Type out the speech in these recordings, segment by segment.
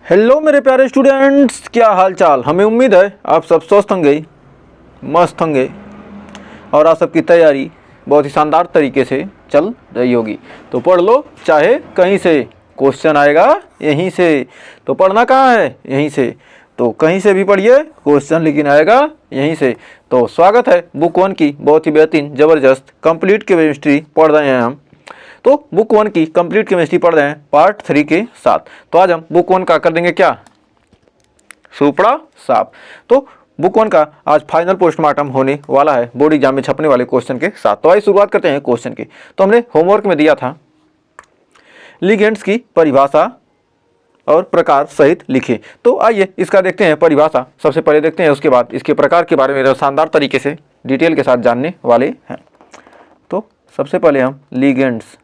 Hello मेरे प्यारे students, क्या हाल चाल। हमें उम्मीद है आप सब स्वस्थ होंगे, मस्त होंगे और आप सबकी तैयारी बहुत ही शानदार तरीके से चल रही होगी। तो पढ़ लो, चाहे कहीं से क्वेश्चन आएगा यहीं से। तो पढ़ना कहाँ है? यहीं से। तो कहीं से भी पढ़िए, क्वेश्चन लेकिन आएगा यहीं से। तो स्वागत है बुक 1 की बहुत ही बेहतरीन ज़बरदस्त कंप्लीट केमिस्ट्री पढ़ रहे हैं हम। तो बुक 1 की कंप्लीट केमिस्ट्री पढ़ रहे हैं पार्ट 3 के साथ। तो आज हम बुक 1 का कर देंगे क्या, सुपड़ा साफ। तो बुक 1 का आज फाइनल पोस्टमार्टम होने वाला है बोर्ड एग्जाम में छपने वाले क्वेश्चन के साथ। तो आइए शुरुआत करते हैं क्वेश्चन की। तो हमने होमवर्क में दिया था लिगेंड्स की परिभाषा और प्रकार सहित लिखे। तो आइए इसका देखते हैं परिभाषा सबसे पहले देखते हैं, उसके बाद इसके प्रकार के बारे में शानदार तरीके से डिटेल के साथ जानने वाले हैं। तो सबसे पहले हम लिगेंड्स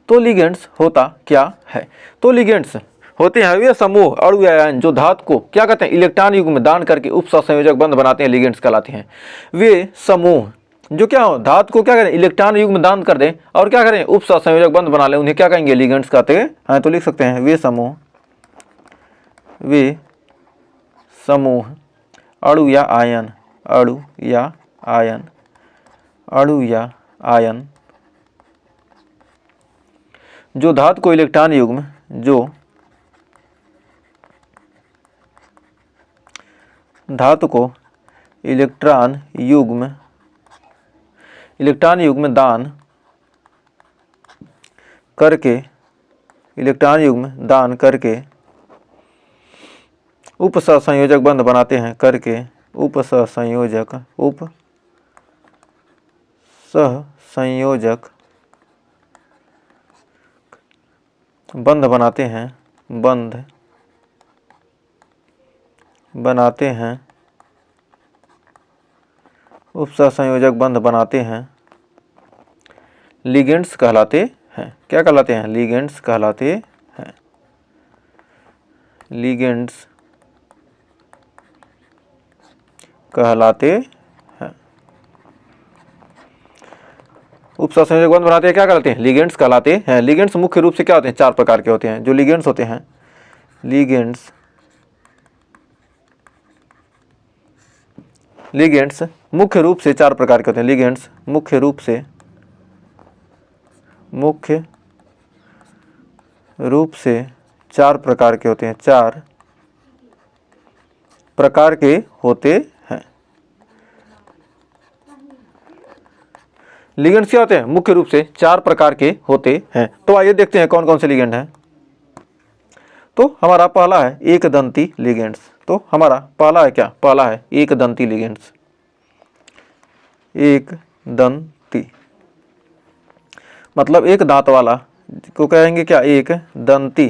तो लिगेंड्स होता क्या है? तो लिगेंड्स होते हैं वे समूह अणु या आयन जो धातु को क्या कहते हैं, इलेक्ट्रॉन युग्म में दान करके उपसहसंयोजक बंध बनाते हैं, लिगेंड्स कहलाते हैं। वे समूह जो क्या हो, धातु को क्या करें, इलेक्ट्रॉन युग्म में दान कर दें और क्या करें, उपसहसंयोजक बंध बना लें, उन्हें क्या कहेंगे, लिगेंड्स कहते हैं। तो लिख सकते हैं वे समूह अणु या आयन जो धातु को इलेक्ट्रॉन युग्म दान करके उपसहसंयोजक बंध बनाते हैं, उपसहसंयोजक बंध बनाते हैं, उपसहसंयोजक बंध बनाते हैं, लिगेंड्स कहलाते हैं। क्या कहलाते हैं? लिगेंड्स कहलाते हैं। लिगेंड्स कहलाते हैं। उपसहसंयोजक बंध बनाते हैं, क्या कहलाते हैं? लिगेंड्स कहलाते हैं। लिगेंड्स मुख्य रूप से क्या होते हैं, 4 प्रकार के होते हैं। जो लिगेंड्स होते हैं, लिगेंड्स मुख्य रूप से 4 प्रकार के होते हैं। लिगेंड्स मुख्य रूप से 4 प्रकार के होते हैं, 4 प्रकार के होते हैं। लिगेंड्स क्या होते हैं? मुख्य रूप से 4 प्रकार के होते हैं। तो आइए देखते हैं कौन कौन से लिगेंड हैं। तो हमारा पहला है एक दंती लिगेंड्स। तो हमारा पहला है क्या? पहला है एक दंती लिगेंड्स। एक दंती मतलब एक दांत वाला को कहेंगे क्या, एक दंती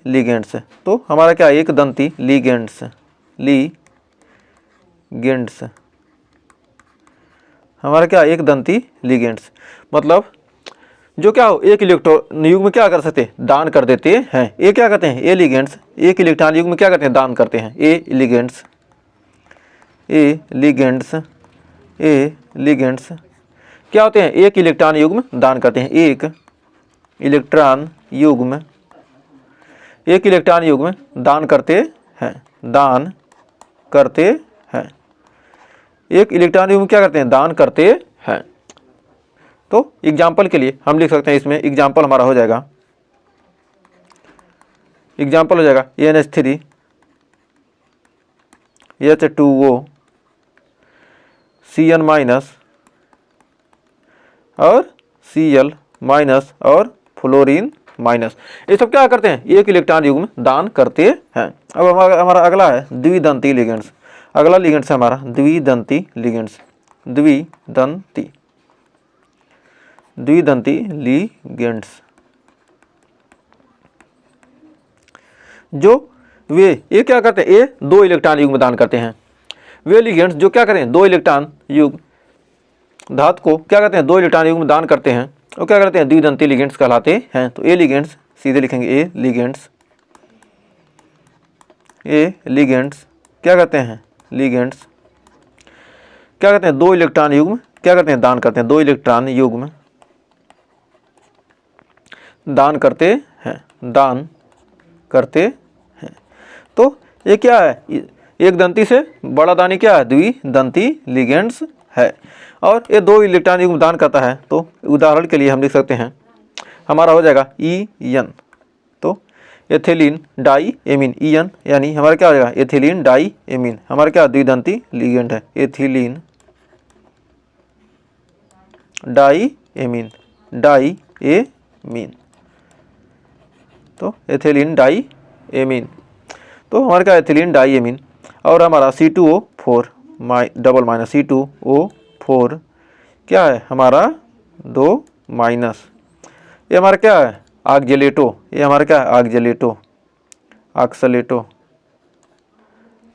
लिगेंड्स। तो हमारा क्या, एक दंती लिगेंड्स हमारा क्या, एक दंती लिगेंड्स मतलब जो क्या हो, एक इलेक्ट्रॉन युग्म क्या कर सकते हैं, दान कर देते हैं। ये क्या कहते हैं, ए लिगेंड्स। एक इलेक्ट्रॉन युग्म क्या करते हैं, दान करते हैं। ए लिगेंड्स क्या होते हैं, एक इलेक्ट्रॉन युग्म दान करते हैं। एक इलेक्ट्रॉन युग्म दान करते हैं। एक इलेक्ट्रॉन युग्म क्या करते हैं, दान करते हैं। तो एग्जाम्पल के लिए हम लिख सकते हैं, इसमें एग्जाम्पल हमारा हो जाएगा, NH3 H2O Cn माइनस और Cl माइनस और फ्लोरीन माइनस। ये सब क्या करते हैं, एक इलेक्ट्रॉन युग्म दान करते हैं। अब हमारा अगला है द्विदंती लिगेंड्स। अगला लिगेंड्स है हमारा द्विदंती लिगेंड्स। द्विदंती लिगेंड्स जो ये क्या करते हैं, ये 2 इलेक्ट्रॉन युग्म दान करते हैं। वे लिगेंड्स जो क्या करें, 2 इलेक्ट्रॉन युग्म धातु को क्या कहते हैं, 2 इलेक्ट्रॉन युग्म दान करते हैं, वो क्या करते हैं, द्विदंती लिगेंड्स कहलाते हैं। तो ए लिगेंड्स सीधे लिखेंगे, ए लिगेंड्स क्या कहते हैं, लिगेंड्स क्या कहते हैं, 2 इलेक्ट्रॉन युग्म क्या करते हैं, दान करते हैं। 2 इलेक्ट्रॉन युग्म दान करते हैं, दान करते हैं। तो ये क्या है, एक दंती से बड़ा दानी क्या है, द्विदंती लिगेंड्स है। और ये 2 इलेक्ट्रॉन युग्म दान करता है। तो उदाहरण के लिए हम लिख सकते हैं, हमारा हो जाएगा EN, तो एथिलीन डाई एमीन, EN यानी हमारा क्या हो जाएगा, एथिलीन डाई एमीन, हमारा क्या द्विदंती लिगेंड है, ethylene diamine, diamine, तो एथिलीन डाई एमीन, तो हमारे क्या एथिलीन डाई एमीन। और हमारा C2O4 डबल माइनस, C2O4 क्या है हमारा 2 माइनस, ये हमारा क्या है ऑक्जेलेटो, ये हमारा क्या है oxalato, oxalato,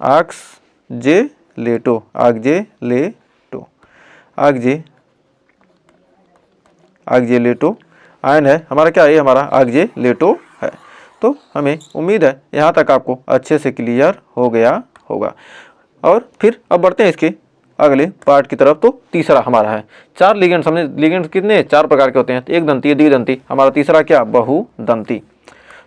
oxalato, oxalato, oxalato ion है हमारा क्या है, ये हमारा ऑक्जेलेटो है। तो हमें उम्मीद है यहाँ तक आपको अच्छे से क्लियर हो गया होगा। और फिर अब बढ़ते हैं इसके अगले पार्ट की तरफ। तो तीसरा हमारा है 4 लिगेंड्स, हमने लिगेंड्स कितने 4 प्रकार के होते हैं, एक दंती, द्विदंती, हमारा तीसरा क्या बहुदंती।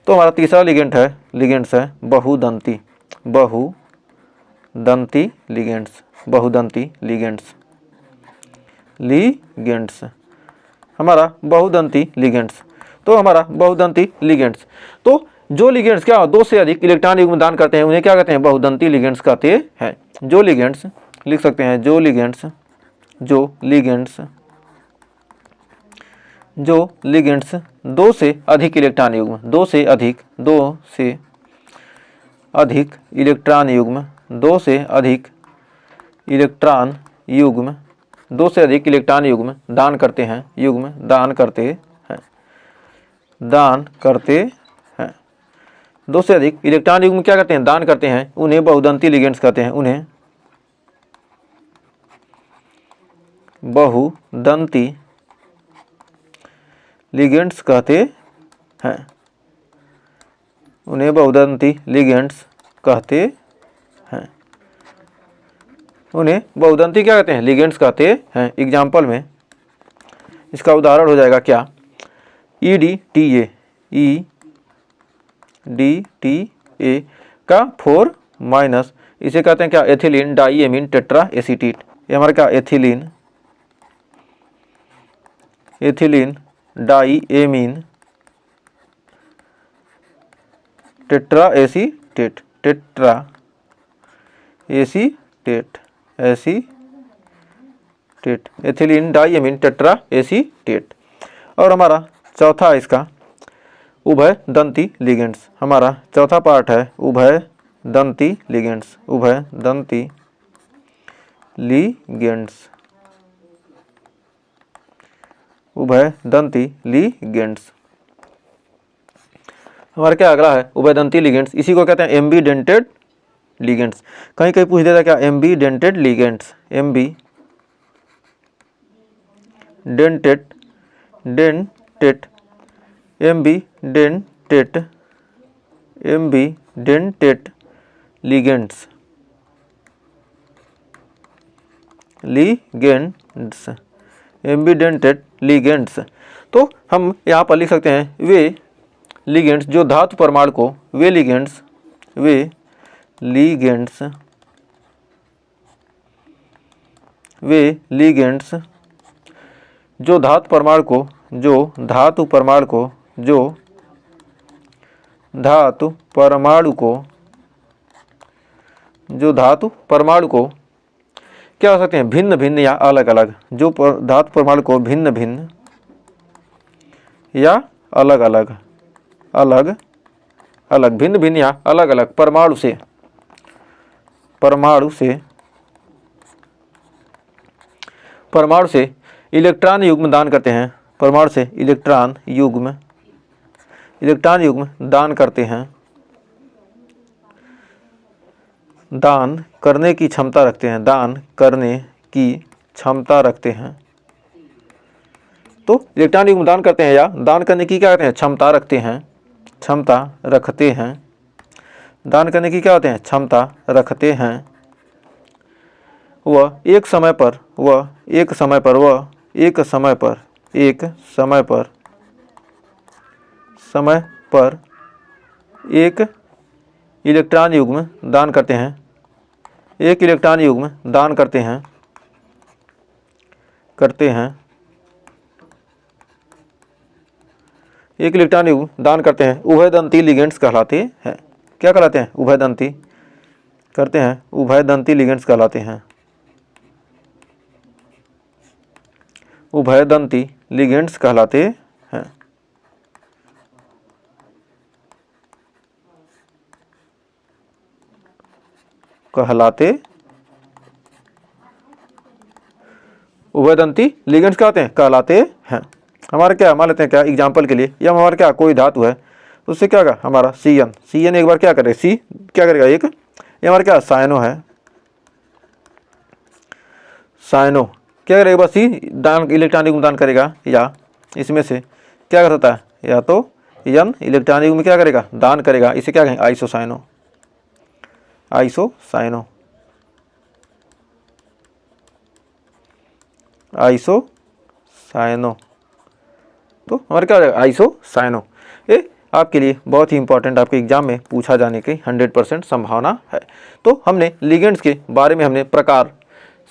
तो हमारा तीसरा लिगेंड्स है बहुदंती, बहुदंती लिगेंड्स, बहुदंती लिगेंड्स, लिगेंड्स हमारा बहुदंती लिगेंड्स। तो हमारा बहुदंती लिगेंड्स, तो जो लिगेंड्स क्या 2 से अधिक इलेक्ट्रॉन युग्म दान करते हैं उन्हें क्या कहते हैं, बहुदंती लिगेंड्स कहते हैं। जो लिगेंड्स लिख सकते हैं, जो लिगेंड्स 2 से अधिक इलेक्ट्रॉन युग्म, 2 से अधिक इलेक्ट्रॉन युग्म, 2 से अधिक इलेक्ट्रॉन युग्म, 2 से अधिक इलेक्ट्रॉन युग्म दान करते हैं, दान करते हैं, 2 से अधिक इलेक्ट्रॉन युग्म क्या करते हैं, दान करते हैं, उन्हें बहुदंती लिगेंड्स कहते हैं, उन्हें बहुदंती लिगेंड्स कहते हैं, उन्हें बहुदंती लिगेंड्स कहते हैं, उन्हें बहुदंती क्या कहते हैं, लिगेंड्स कहते हैं। एग्जाम्पल में इसका उदाहरण हो जाएगा क्या, EDTA, EDTA का 4 माइनस, इसे कहते हैं क्या, ethylene diamine tetraacetate, ये हमारा क्या ethylene diamine tetraacetate, ethylene diamine tetraacetate. और हमारा चौथा है इसका उभय दंती लिगेंड्स, हमारा चौथा पार्ट है उभय दंती लिगेंड्स, उभय दंती लिगेंड्स, उभय दंती लिगेंड्स। हमारा क्या अगला है उभयदंती लिगेंड्स, इसी को कहते हैं एम्बीडेंटेड लिगेंड्स। कहीं कहीं पूछ देता है क्या, एम्बीडेंटेड लिगेंड्स, एम्बीडेंटेड लिगेंड्स, एम्बीडेंटेड लिगेंड्स। तो हम यहाँ पर लिख सकते हैं वे लिगेंड्स जो धातु परमाणु को, वे लिगेंड्स जो धातु परमाणु को, क्या हो सकते हैं, भिन्न भिन्न या अलग अलग, जो धातु परमाणु को भिन्न भिन्न या अलग अलग भिन्न भिन्न या अलग अलग परमाणु से इलेक्ट्रॉन युग्म दान करते हैं, परमाणु से इलेक्ट्रॉन युग्म दान करते हैं, दान करने की क्षमता रखते हैं, तो इलेक्ट्रॉन युग्म दान करते हैं या दान करने की क्या कहते हैं, क्षमता रखते हैं, दान करने की क्या होते हैं, क्षमता रखते हैं। वह एक समय पर समय पर एक इलेक्ट्रॉन युग्म दान करते हैं, एक इलेक्ट्रॉन युग्म दान करते हैं एक इलेक्ट्रॉन युग्म दान करते हैं उभयदंती लिगेंड्स कहलाते हैं। क्या कहलाते हैं? उभयदंती करते हैं, उभयदंती लिगेंड्स कहलाते हैं, उभयदंती लिगेंड्स कहलाते हैं। उभयदंती लिगेंड्स कहलाते हैं। हमारे क्या मान लेते हैं, क्या एग्जाम्पल के लिए, या हमारा क्या कोई धातु है उससे क्या होगा हमारा सी एन एक बार क्या करे, सी क्या करेगा एक, ये हमारा क्या साइनो है, साइनो क्या करेगा बस सी दान इलेक्ट्रॉन युग्म दान करेगा, या इसमें से क्या कर सकता है, या तो एन इलेक्ट्रॉन युग्म में क्या करेगा दान करेगा, इसे क्या कहेंगे आइसोसाइनो, आइसोसाइनो, आइसोसाइनो। तो हमारे क्या हो जाएगा आइसोसाइनो। ये आपके लिए बहुत ही इंपॉर्टेंट, आपके एग्जाम में पूछा जाने की 100% संभावना है। तो हमने लिगेंड्स के बारे में हमने प्रकार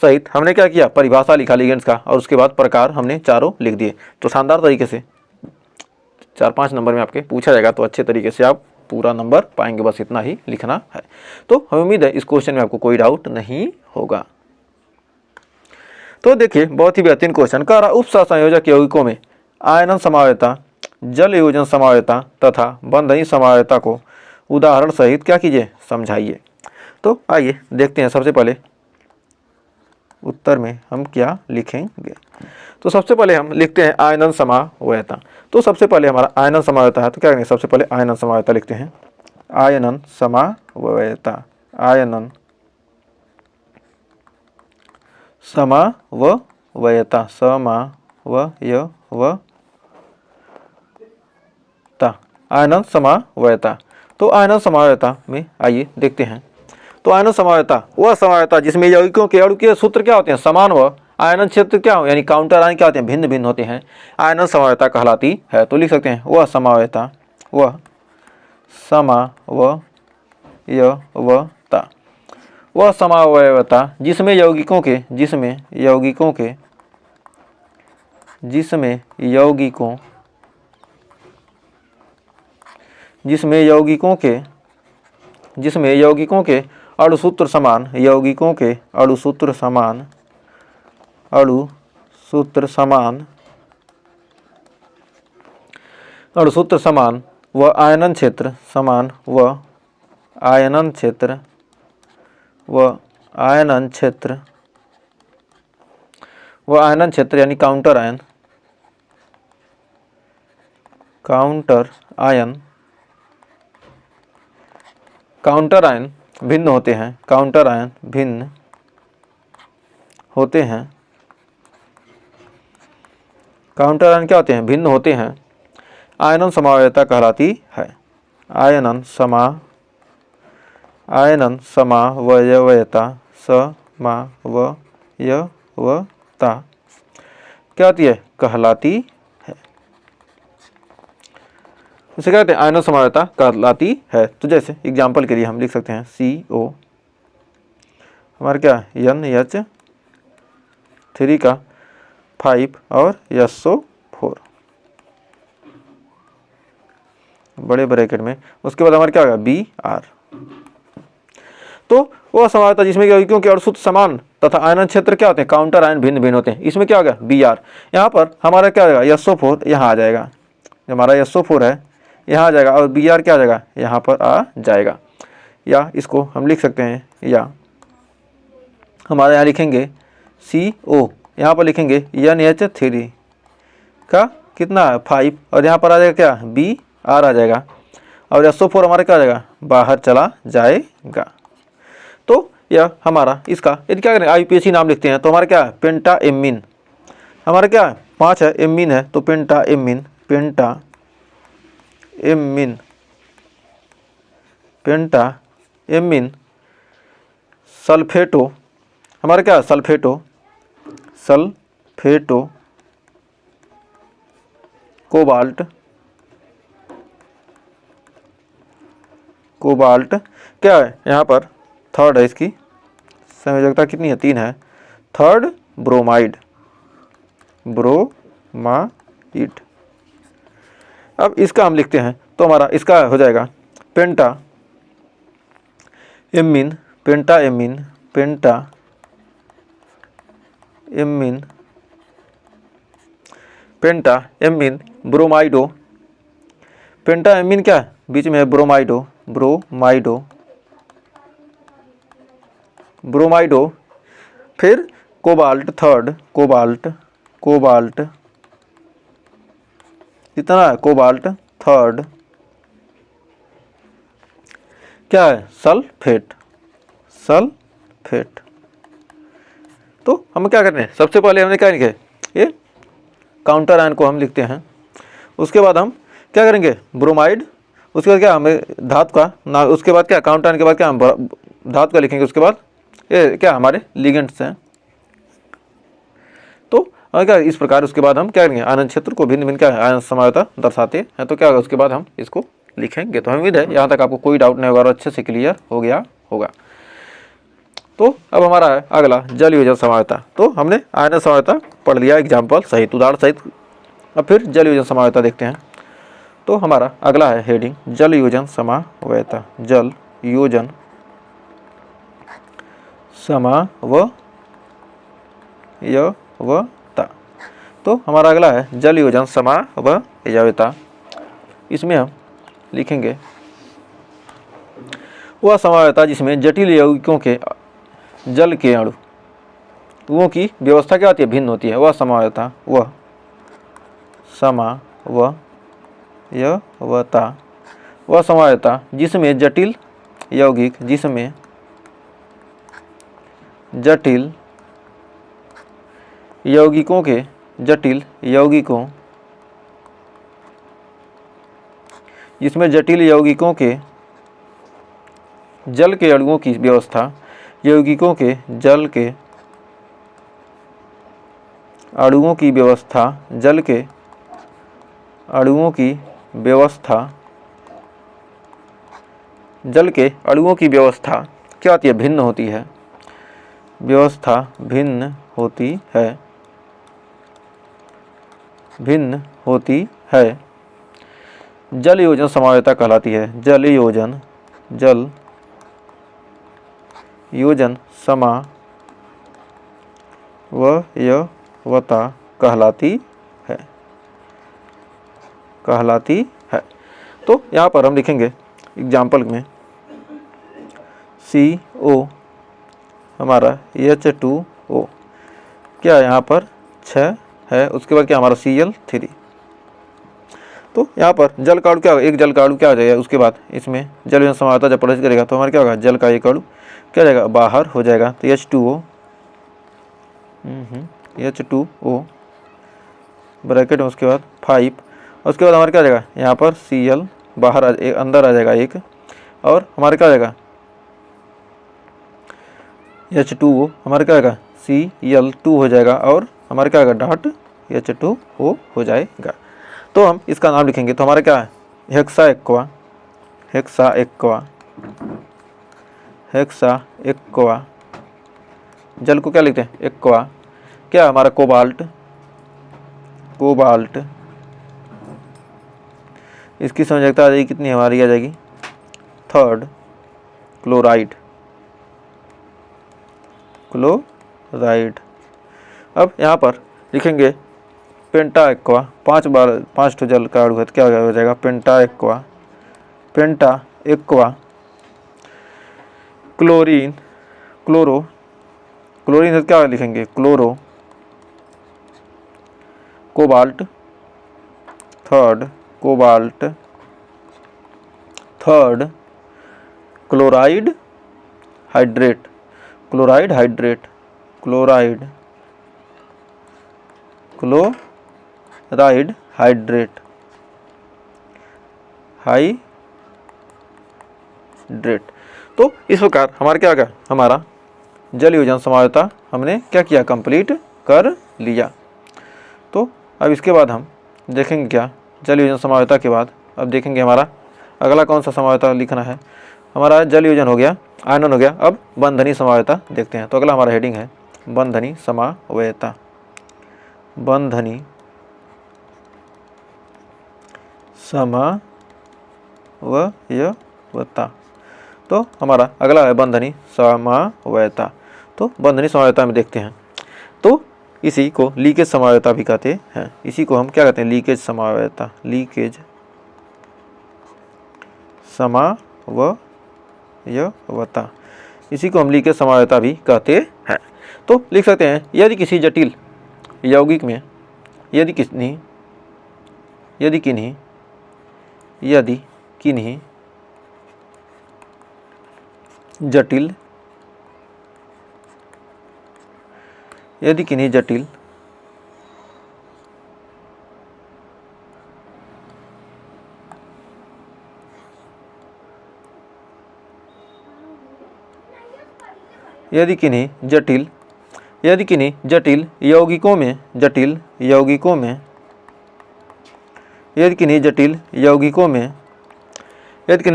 सहित हमने क्या किया, परिभाषा लिखा लिगेंड्स का, और उसके बाद प्रकार हमने चारों लिख दिए। तो शानदार तरीके से 4-5 नंबर में आपके पूछा जाएगा, तो अच्छे तरीके से आप पूरा नंबर पाएंगे, बस इतना ही लिखना है। तो हमें उम्मीद है इस क्वेश्चन में आपको कोई डाउट नहीं होगा। तो देखिए बहुत ही बेहतरीन क्वेश्चन कह रहा, उपसंयोजक यौगिकों में आयनन समावयता, जल योजन समावयता तथा बंधनी समावयता को उदाहरण सहित क्या कीजिए समझाइए। तो आइए देखते हैं, सबसे पहले उत्तर में हम क्या लिखेंगे। तो सबसे पहले हम लिखते हैं आयनन समावयता। तो सबसे पहले हमारा आयनन समावयता है, तो क्या करेंगे सबसे पहले आयनन समावयता लिखते हैं, आयनन समावयता, आयनन समावयता, आयनन समावयता। तो आयनन समावयता में आइए देखते हैं। तो आयनन समावयता वह समावयता जिसमें यौगिकों के अणु के सूत्र क्या होते हैं समान, व आयनन क्षेत्र क्या हो यानी काउंटर आयन क्या होते हैं भिन्न भिन्न होते हैं, आयनन समावयता कहलाती है। तो लिख सकते हैं वह समावयता, वह समावयवता, वह समावयवता जिसमें यौगिकों के अणुसूत्र समान व आयनन क्षेत्र समान, व आयनन क्षेत्र यानी काउंटर आयन भिन्न होते हैं, काउंटर आयन भिन्न होते हैं, काउंटर आयन क्या होते हैं भिन्न होते हैं, आयनन समावयता कहलाती है। आयनन समावयवता क्या होती है कहलाती है, इसे क्या कहते हैं आयनन समावयता कहलाती है। तो जैसे एग्जाम्पल के लिए हम लिख सकते हैं CO हमारा क्या NH3 का 5 और SO4 बड़े ब्रैकेट में, उसके बाद हमारा क्या होगा Br। तो वह समावयता जिसमें यौगिकों के अणुसूत्र समान तथा आयनन क्षेत्र क्या होते हैं काउंटर आयन भिन्न भिन्न होते हैं, इसमें क्या होगा Br। यहाँ पर हमारा क्या होगा SO4 यहाँ आ जाएगा, हमारा SO4 है यहाँ आ जाएगा, और Br क्या आ जाएगा यहाँ पर आ जाएगा। या इसको हम लिख सकते हैं, या हमारे यहाँ लिखेंगे CO, यहाँ पर लिखेंगे NH3 का कितना 5 और यहाँ पर आ जाएगा क्या Br आ जाएगा, और SO4 हमारा क्या आ जाएगा बाहर चला जाएगा। तो यह हमारा इसका यदि क्या करें IUPAC नाम लिखते हैं, तो हमारा क्या पेंटा एमीन, हमारा क्या 5 है एमीन है, तो पेंटा एमीन सल्फेटो, हमारा क्या सल्फेटो कोबाल्ट कोबाल्ट क्या है यहाँ पर, थर्ड है, इसकी संयोजकता कितनी है, 3 है, थर्ड ब्रोमाइड, ब्रोमाइड। अब इसका हम लिखते हैं तो हमारा इसका हो जाएगा पेंटा एमीन, पेंटा एमीन, पेंटा एमीन, पेंटा एमीन ब्रोमाइडो, पेंटा एमीन क्या है, बीच में है ब्रोमाइडो, ब्रोमाइडो, ब्रोमाइडो, फिर कोबाल्ट थर्ड, कोबाल्ट, कोबाल्ट कितना है, कोबाल्ट थर्ड क्या है, सल्फेट, सल्फेट। तो हम क्या करते हैं, सबसे पहले हमने क्या लिखे, ये काउंटर आयन को हम लिखते हैं, उसके बाद हम क्या करेंगे, ब्रोमाइड, उसके बाद क्या हमें धातु का ना, उसके बाद क्या काउंटर आयन के बाद क्या हम धातु का लिखेंगे, उसके बाद ये क्या हमारे लिगेंड्स हैं। तो क्या इस प्रकार उसके बाद हम क्या करेंगे, आयन क्षेत्र को भिन्न भिन्न क्या है आयन समायोता दर्शाते हैं। तो क्या होगा, उसके बाद हम इसको लिखेंगे। तो उम्मीद है यहाँ तक आपको कोई डाउट नहीं होगा और अच्छे से क्लियर हो गया होगा। तो अब हमारा है अगला जल योजन समायोता। तो हमने आयन समायोता पढ़ लिया एग्जाम्पल सहित, उदाहरण सहित। अब फिर जल योजन समायोता देखते हैं। तो हमारा अगला है हेडिंग जल योजन समावयता, जल योजन समावयवता। तो हमारा अगला है जल योजन समावयवता। इसमें हम लिखेंगे वह समावयवता जिसमें जटिल यौगिकों के जल के अणुओं की व्यवस्था क्या होती है, भिन्न होती है। वह समावयवता, वह समावयवता, वह समावयवता जिसमें जटिल यौगिक, जिसमें जटिल यौगिकों के, जटिल यौगिकों, जिसमें जटिल यौगिकों के जल के अणुओं की व्यवस्था, यौगिकों के जल के अणुओं की व्यवस्था, जल के अणुओं की व्यवस्था, जल के अणुओं की व्यवस्था क्या होती है, भिन्न होती है, व्यवस्था भिन्न होती है, भिन्न होती है, जल योजन समावयवता कहलाती है। जल योजन, जल योजन समावयवता कहलाती है, कहलाती है। तो यहाँ पर हम लिखेंगे एग्जाम्पल में CO हमारा H2O क्या यहाँ पर 6 है, उसके बाद क्या हमारा Cl3। तो यहाँ पर जल का अणु क्या होगा, एक जल का अणु क्या हो जाएगा, उसके बाद इसमें जल योजन समावयवता जब प्रदर्शित करेगा तो हमारा क्या होगा, जल का एक अणु क्या जाएगा, बाहर हो जाएगा। तो H2O, H2O ब्रैकेट में, उसके बाद 5, उसके बाद हमारा क्या जाएगा, यहाँ पर Cl बाहर अंदर आ जाएगा एक, और हमारा क्या जाएगा H2O हमारा क्या होगा Cl2 हो जाएगा, और हमारा क्या होगा डॉट H2O हो जाएगा। तो हम इसका नाम लिखेंगे। तो हमारा क्या है hexa aqua, hexa aqua, hexa aqua, जल को क्या लिखते हैं, एक्वा। क्या हमारा कोबाल्ट, कोबाल्ट, इसकी संयोजकता आ जाएगी कितनी, हमारी आ जाएगी थर्ड क्लोराइड, क्लोराइड। अब यहाँ पर लिखेंगे पेंटा एक्वा, 5 ठो जल का अणु है तो क्या हो जाएगा पेंटा एक्वा, पेंटा एक्वा, क्लोरीन, क्लोरो, क्लोरीन है क्या लिखेंगे chloro, cobalt third, cobalt third, chloride hydrate, chloride hydrate, chloride, chloride hydrate, hydrate. तो इस प्रकार हमारा क्या होगा, हमारा जल योजन समावयवता हमने क्या किया, कंप्लीट कर लिया। तो अब इसके बाद हम देखेंगे क्या, जल योजन समावयवता के बाद अब देखेंगे हमारा अगला कौन सा समवायता लिखना है, हमारा जल योजन हो गया, आयनन हो गया। अब बंधनी समवायता देखते हैं। तो अगला हमारा हेडिंग है बंधनी समवायता। बंधनी समवायता। तो हमारा अगला है बंधनी समवायता। तो बंधनी समवायता में देखते हैं। तो इसी को लीकेज समवायता भी कहते हैं। इसी को हम क्या कहते हैं, लीकेज समवायता। लीकेज समवायता, इसी को हम लीकेज समवायता भी कहते हैं। तो लिख सकते हैं यदि किसी जटिल यौगिक में यदि किन्हीं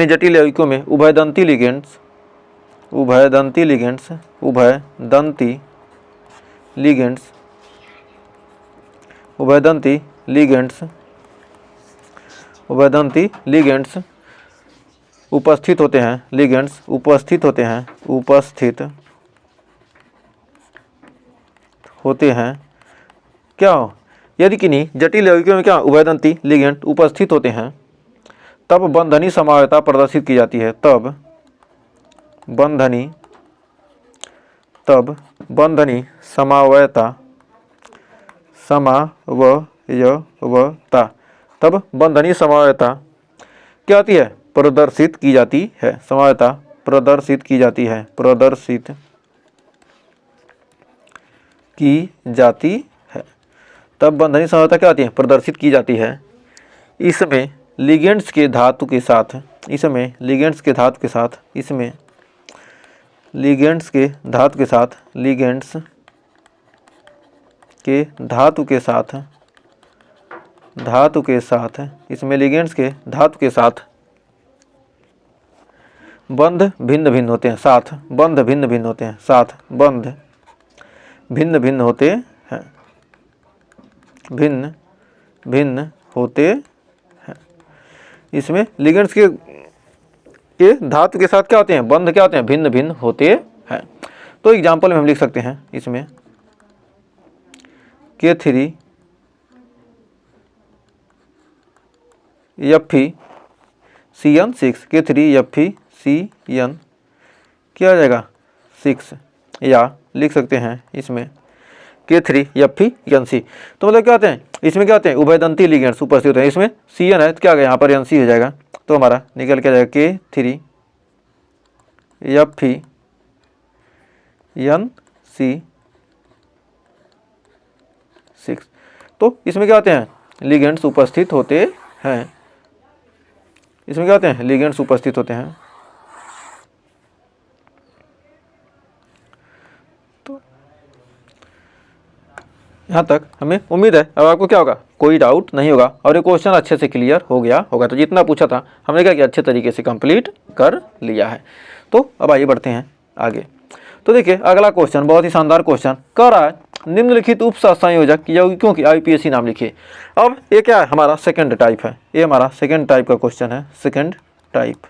जटिल यौगिकों में उभयदंती लिगेंड्स उपस्थित होते हैं क्या हो, यदि किन्हीं जटिल यौगिकों में क्या उभयदंती लिगेंड उपस्थित होते हैं तब बंधनी समवायता प्रदर्शित की जाती है। तब बंधनी समवायता क्या होती है, प्रदर्शित की जाती है। समवायता प्रदर्शित की जाती है। तब बंधनी समवायता क्या होती है, प्रदर्शित की जाती है। इसमें लिगेंड्स के धातु के साथ बंध भिन्न भिन्न होते हैं। बंध भिन्न भिन्न होते हैं। इसमें लिगेंड्स के धातु के साथ क्या होते हैं, बंध क्या होते हैं, भिन्न भिन्न होते हैं। तो एग्जाम्पल में हम लिख सकते हैं इसमें K3FeCN6 K3FeCN क्या आ जाएगा 6, या लिख सकते हैं इसमें K3FeNC। तो मतलब क्या होते हैं, इसमें क्या होते हैं, उभयदंती लिगेंड्स उपस्थित होते हैं। इसमें CN है तो क्या आ गया, यहाँ पर NC हो जाएगा। तो हमारा निकल के जाएगा K3FeNC6। तो इसमें क्या होते हैं, लिगेंड्स उपस्थित होते हैं। तो यहाँ तक हमें उम्मीद है अब आपको क्या होगा, कोई डाउट नहीं होगा और ये क्वेश्चन अच्छे से क्लियर हो गया होगा। तो जितना पूछा था हमने क्या किया, अच्छे तरीके से कंप्लीट कर लिया है। तो अब आइए बढ़ते हैं आगे। तो देखिए अगला क्वेश्चन बहुत ही शानदार क्वेश्चन कह रहा है, निम्नलिखित उप संयोजक यौगिकों की IUPAC नाम लिखिए। अब ये क्या है, हमारा सेकंड टाइप है। ये हमारा सेकंड टाइप का क्वेश्चन है। सेकंड टाइप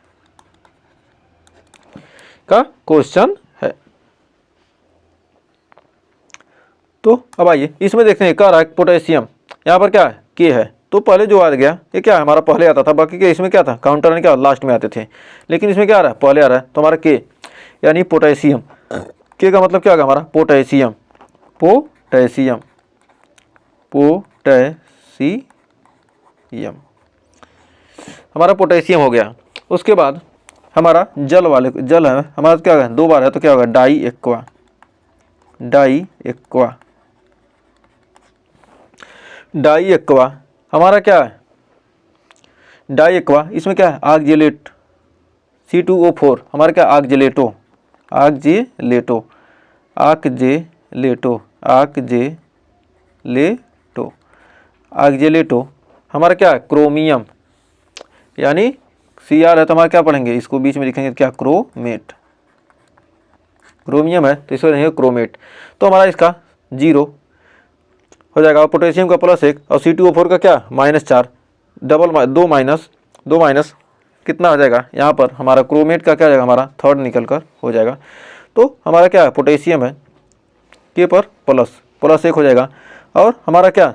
का क्वेश्चन है। तो अब आइए इसमें देखते हैं, कह रहा है पोटेशियम, यहाँ पर क्या है K है। तो पहले जो आ गया ये क्या है, हमारा पहले आता था, बाकी के इसमें क्या था, काउंटर में क्या लास्ट में आते थे, लेकिन इसमें क्या आ रहा है, पहले आ रहा है। तो हमारा K यानी पोटेशियम, K का मतलब क्या होगा हमारा, पोटेशियम हमारा पोटेशियम हो गया। उसके बाद हमारा जल है हमारा क्या है, 2 बार है तो क्या होगा, डाई एक्वा हमारा क्या है, डाई एक्वा, इसमें क्या है ऑक्जेलेट C2O4 हमारा क्या ऑक्जेलेटो हमारा क्या है क्रोमियम यानी Cr है तो हमारा क्या पढ़ेंगे, इसको बीच में लिखेंगे क्या, क्रोमेट। क्रोमियम है तो इसको लिखेंगे क्रोमेट। तो हमारा इसका 0 हो जाएगा, और पोटेशियम का +1 और C2O4 का क्या -4, डबल 2 माइनस कितना हो जाएगा यहाँ पर हमारा क्रोमेट का क्या हो जाएगा, हमारा 3rd निकल कर हो जाएगा। तो हमारा क्या पोटेशियम है के पर +1 हो जाएगा, और हमारा क्या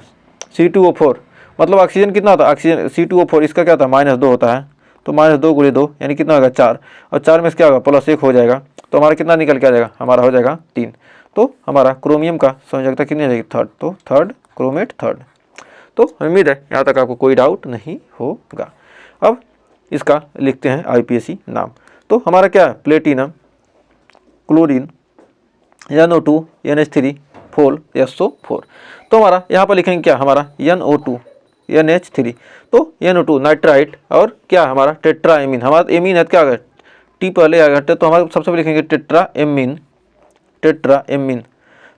C2O4 मतलब ऑक्सीजन कितना होता है, ऑक्सीजन C2O4 इसका क्या होता है -2 होता है, तो -2 × 2 यानी कितना होगा 4, और 4 में से क्या होगा +1 हो जाएगा, तो हमारा कितना निकल के आ जाएगा, हमारा हो जाएगा 3। तो हमारा क्रोमियम का संयोजकता कितनी हो जाएगी 3rd, तो 3rd क्रोमेट 3rd। तो उम्मीद है यहाँ तक आपको कोई डाउट नहीं होगा। अब इसका लिखते हैं IUPAC नाम। तो हमारा क्या है, platinum, chlorine, NO2, NH3, SO4। तो हमारा यहाँ पर लिखेंगे क्या, हमारा NO2, NH3, तो NO2 नाइट्राइट, और क्या हमारा टेट्राएमीन, हमारा एमीन है क्या, अगर टी पहले आ गया तो हमारा सबसे पहले लिखेंगे टेट्राएमीन।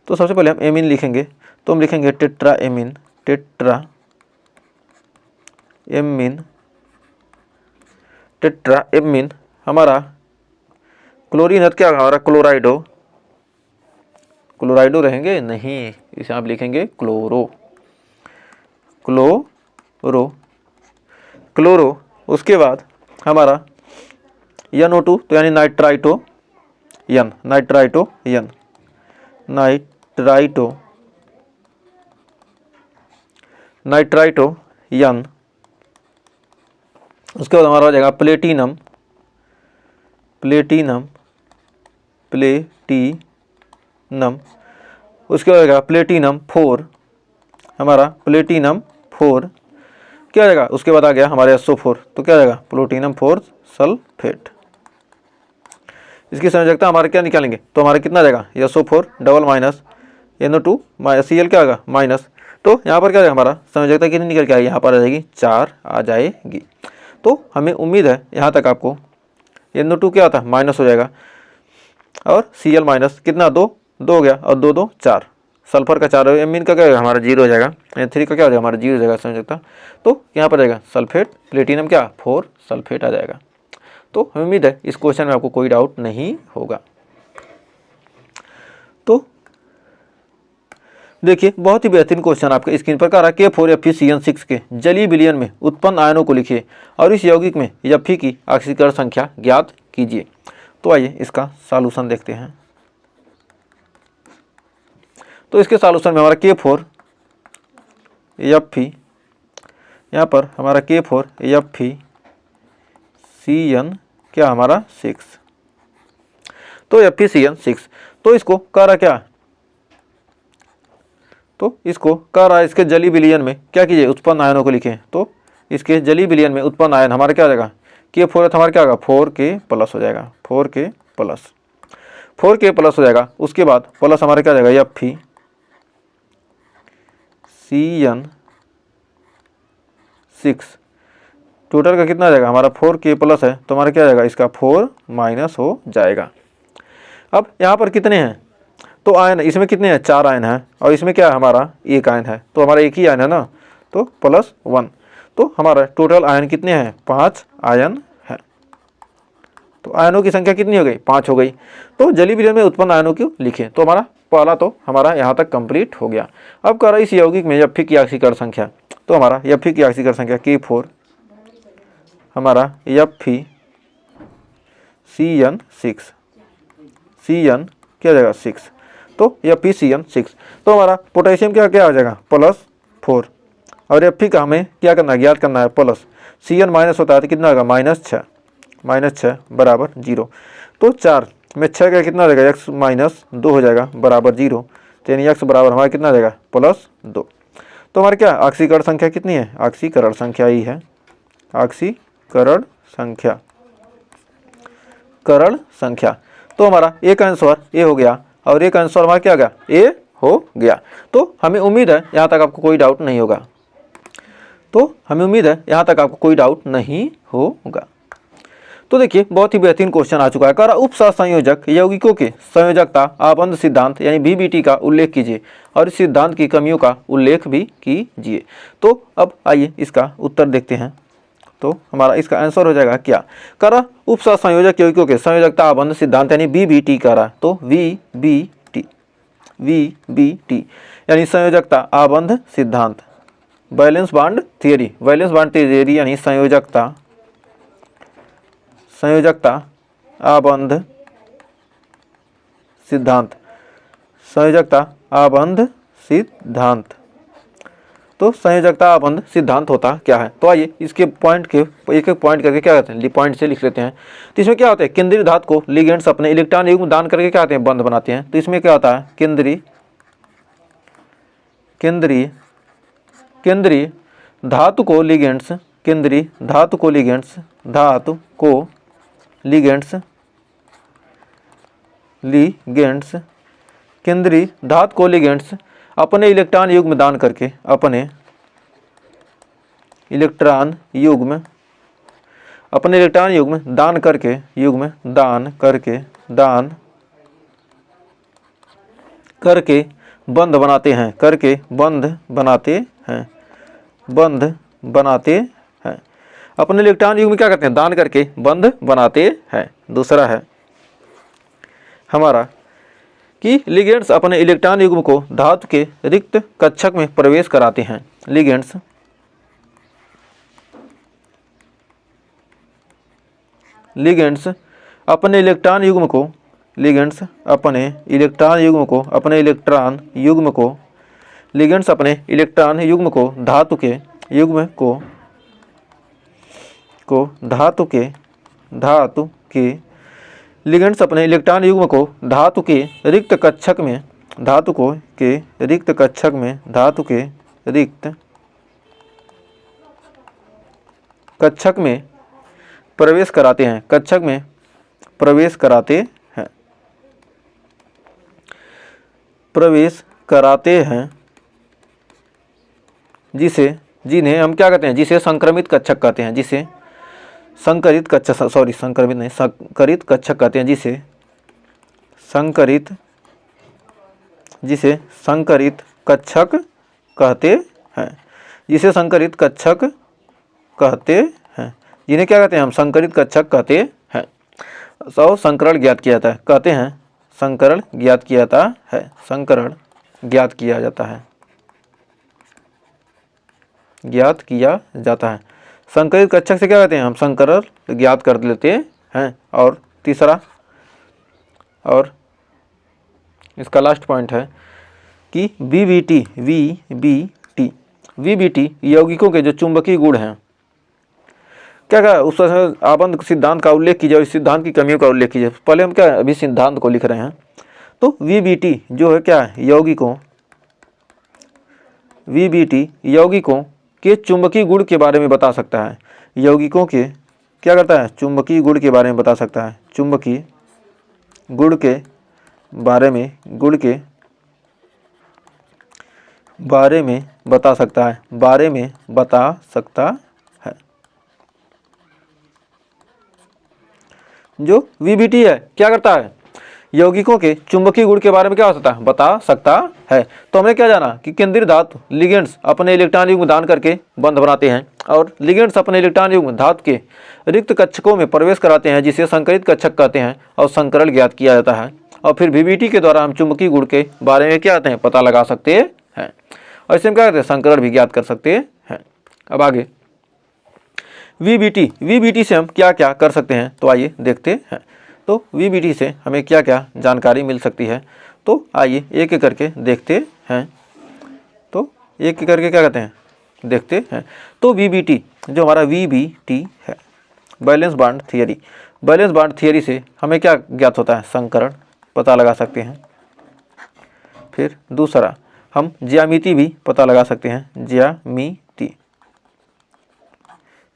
तो सबसे पहले हम एमीन लिखेंगे, तो हम लिखेंगे टेट्राएमीन, टेट्राएमीन। हमारा क्लोरीन है क्या, हमारा क्लोराइडो रहेंगे नहीं, इसे आप लिखेंगे क्लोरो। उसके बाद हमारा NO2 तो यानी नाइट्राइटो N। उसके बाद हमारा हो जाएगा प्लेटिनम, उसके बाद हो जाएगा प्लेटिनम 4, हमारा प्लेटिनम 4 क्या हो जाएगा, उसके बाद आ गया हमारे SO4, तो क्या हो जाएगा प्लेटिनम 4 सल्फेट। इसकी संयोजकता हमारे क्या निकालेंगे, तो हमारे कितना आ जाएगा SO4 double minus NO2 Cl क्या होगा माइनस, तो यहाँ पर क्या जाएगा हमारा संयोजकता कितनी निकल के आएगी, यहाँ पर आ जाएगी 4 आ जाएगी। तो हमें उम्मीद है यहाँ तक आपको NO2 क्या होता है माइनस हो जाएगा, और Cl माइनस कितना 2 हो गया, और 2 2 4, सल्फर का 4, एमीन का क्या होगा हमारा 0 हो जाएगा, N3 का क्या हो जाएगा हमारा 0 हो जाएगा संयोजकता। तो यहाँ पर जाएगा सल्फेट, प्लेटिनम क्या 4 सल्फेट आ जाएगा। तो हमें उम्मीद है इस क्वेश्चन में आपको कोई डाउट नहीं होगा। तो देखिए बहुत ही बेहतरीन क्वेश्चन आपके स्क्रीन पर कह रहा है K4Fe के जलीय विलयन में उत्पन्न आयनों को लिखिए और इस यौगिक में Fe की ऑक्सीकरण संख्या ज्ञात कीजिए। तो आइए इसका सॉल्यूशन देखते हैं। तो इसके सॉल्यूशन में हमारा K4Fe, यहाँ पर हमारा K4FeCN क्या हमारा 6, तो FeCN6। तो इसको कह रहा क्या, तो इसको कह रहा है इसके जलीय विलयन में क्या कीजिए उत्पन्न आयनों को लिखें। तो इसके जलीय विलयन में उत्पन्न आयन हमारा क्या हो जाएगा, K4 हमारा क्या होगा 4K+ हो जाएगा, 4K+ हो जाएगा। उसके बाद प्लस हमारा क्या हो जाएगा FeCN6, टोटल का कितना आ जाएगा हमारा 4K+ है, तो हमारा क्या आ जाएगा इसका 4 माइनस हो जाएगा। अब यहाँ पर कितने हैं, तो आयन इसमें कितने हैं 4 आयन है, और इसमें क्या है हमारा 1 आयन है, तो हमारा एक ही आयन है ना, तो +1, तो हमारा टोटल आयन कितने हैं 5 आयन है। तो आयनों की संख्या कितनी हो गई 5 हो गई। तो जलीय विलयन में उत्पन्न आयनों को लिखें। तो हमारा पहला तो हमारा यहाँ तक कंप्लीट हो गया। अब कह रहा है इस यौगिक में Fe की ऑक्सीकरण संख्या, तो हमारा Fe की ऑक्सीकरण संख्या K4 हमारा FeCN6, Cn क्या हो जाएगा 6, तो FeCN6। तो हमारा पोटेशियम क्या हो जाएगा +4, और Fe का हमें क्या करना है ज्ञात करना है प्लस, Cn माइनस होता है तो कितना होगा -6 बराबर 0। तो 4 में 6 का कितना हो जाएगा x-2 हो जाएगा बराबर 0, तो यानी x बराबर हमारा कितना आ जाएगा +2। तो हमारे क्या ऑक्सीकरण संख्या कितनी है, ऑक्सीकरण संख्या ही है, ऑक्सीकरण संख्या। तो हमारा एक आंसर ए हो गया, और एक आंसर हमारा क्या हो गया ए हो गया। तो हमें उम्मीद है यहाँ तक आपको कोई डाउट नहीं होगा। तो देखिए बहुत ही बेहतरीन क्वेश्चन आ चुका है। कह रहा उपसह संयोजक यौगिकों के संयोजकता आबंध सिद्धांत यानी VBT का उल्लेख कीजिए और इस सिद्धांत की कमियों का उल्लेख भी कीजिए। तो अब आइए इसका उत्तर देखते हैं। तो हमारा इसका आंसर हो जाएगा क्या, करा उपसह संयोजक यौगिकों के संयोजकता आबंध सिद्धांत यानी VBT करा, तो VBT यानी संयोजकता आबंध सिद्धांत, वैलेंस बॉन्ड थियरी यानी संयोजकता आबंध सिद्धांत, तो संयोजकता आबंध सिद्धांत होता क्या है। तो आइए इसके पॉइंट के एक एक पॉइंट करके क्या कहते हैं, पॉइंट से लिख लेते हैं। तो इसमें क्या होता है, केंद्रीय धातु को लिगेंड्स अपने इलेक्ट्रॉन युग्म दान करके क्या होते हैं, बंध बनाते हैं। तो इसमें क्या होता है, केंद्रीय धातु को लिगेंड्स केंद्रीय धातु को लिगेंड्स अपने इलेक्ट्रॉन युग्म दान करके बंध बनाते हैं अपने इलेक्ट्रॉन युग्म क्या करते हैं, दान करके बंध बनाते हैं। दूसरा है हमारा कि लिगेंड्स अपने इलेक्ट्रॉन युग्म को धातु के रिक्त कक्षक में प्रवेश कराते हैं। लिगेंड्स अपने इलेक्ट्रॉन युग्म को धातु के रिक्त कक्षक में प्रवेश कराते हैं जिन्हें हम क्या कहते हैं, जिसे संक्रमित कक्षक कहते हैं, संकरित कक्षक कहते हैं, जिसे संकरित कक्षक कहते हैं, जिन्हें क्या कहते हैं, हम संकरित कक्षक कहते हैं। सौ संकरण ज्ञात किया जाता है, कहते हैं संकरण ज्ञात किया जाता है। संकरित कक्षक से क्या कहते हैं, हम संकरण ज्ञात कर लेते हैं। और तीसरा और इसका लास्ट पॉइंट है कि VBT यौगिकों के जो चुंबकीय गुण हैं, क्या उस आबंध सिद्धांत का उल्लेख कीजिए, इस सिद्धांत की कमियों का उल्लेख कीजिए। पहले हम क्या अभी सिद्धांत को लिख रहे हैं। तो VBT जो है क्या है, यौगिकों के चुंबकीय गुण के बारे में बता सकता है। यौगिकों के क्या करता है, चुंबकीय गुण के बारे में बता सकता है। चुंबकीय गुण के बारे में बता सकता है। जो VBT है क्या करता है, यौगिकों के चुंबकीय गुण के बारे में क्या हो सकता है, बता सकता है। तो हमने क्या जाना कि केंद्रीय धातु लिगेंड्स अपने इलेक्ट्रॉन युग्म दान करके बंध बनाते हैं, और लिगेंड्स अपने इलेक्ट्रॉन युग्म धातु के रिक्त कक्षकों में प्रवेश कराते हैं, जिसे संकरित कक्षक कहते हैं, और संकरण ज्ञात किया जाता है। और फिर VBT के द्वारा हम चुंबकीय गुण के बारे में क्या कहते हैं, पता लगा सकते हैं, और इससे हम क्या कहते हैं, संकरण भी ज्ञात कर सकते हैं। अब आगे VBT से हम क्या क्या कर सकते हैं, तो आइए देखते हैं। तो VBT से हमें क्या क्या जानकारी मिल सकती है, तो आइए एक एक करके देखते हैं। तो एक एक करके क्या कहते हैं, देखते हैं। तो VBT जो हमारा VBT है, वैलेंस बॉन्ड थियरी से हमें क्या ज्ञात होता है, संकरण पता लगा सकते हैं। फिर दूसरा हम ज्यामिति भी पता लगा सकते हैं, ज्यामिति।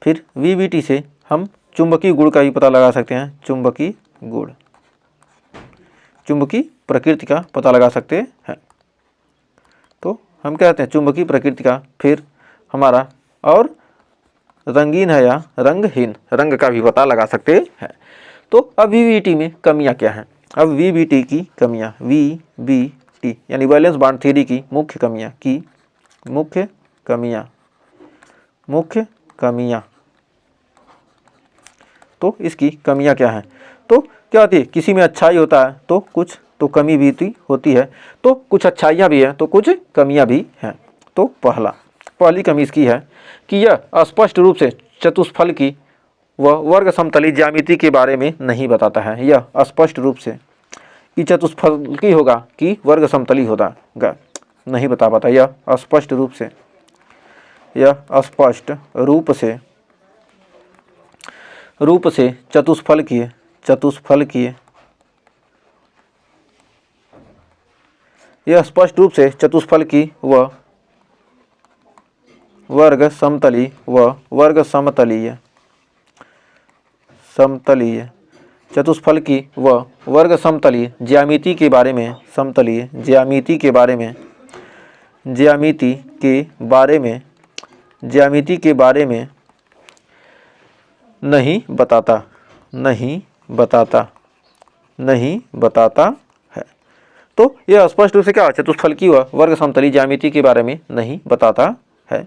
फिर VBT से हम चुंबकीय गुण का भी पता लगा सकते हैं, चुंबकीय गुण, चुंबकीय प्रकृति का पता लगा सकते हैं। तो हम क्या कहते हैं, चुंबकीय प्रकृति का। फिर हमारा और रंगीन है या रंगहीन, रंग का भी पता लगा सकते हैं। तो अब VBT में कमियां क्या हैं, अब VBT की कमियां, VBT यानी वैलेंस बॉन्ड थ्योरी की मुख्य कमियां तो इसकी कमियां क्या हैं? तो क्या होती है, किसी में अच्छाई होता है तो कुछ तो कमी भी होती है, तो कुछ अच्छाइयाँ भी हैं तो कुछ कमियां भी हैं। तो पहली कमी इसकी है कि यह स्पष्ट रूप से चतुष्फल की व वर्ग समतली ज्यामिति के बारे में नहीं बताता है। यह स्पष्ट रूप से कि चतुष्फल की होगा कि वर्ग समतली होगा नहीं बता पाता। यह स्पष्ट रूप से चतुष्फल की यह स्पष्ट रूप से चतुष्फल की व वर्ग समतलीय चतुष्फल की व वर्ग समतलीय ज्यामिति के बारे में नहीं बताता है। तो यह स्पष्ट रूप से क्या, चतुष्फल की व वर्ग समतली ज्यामिति के बारे में नहीं बताता है।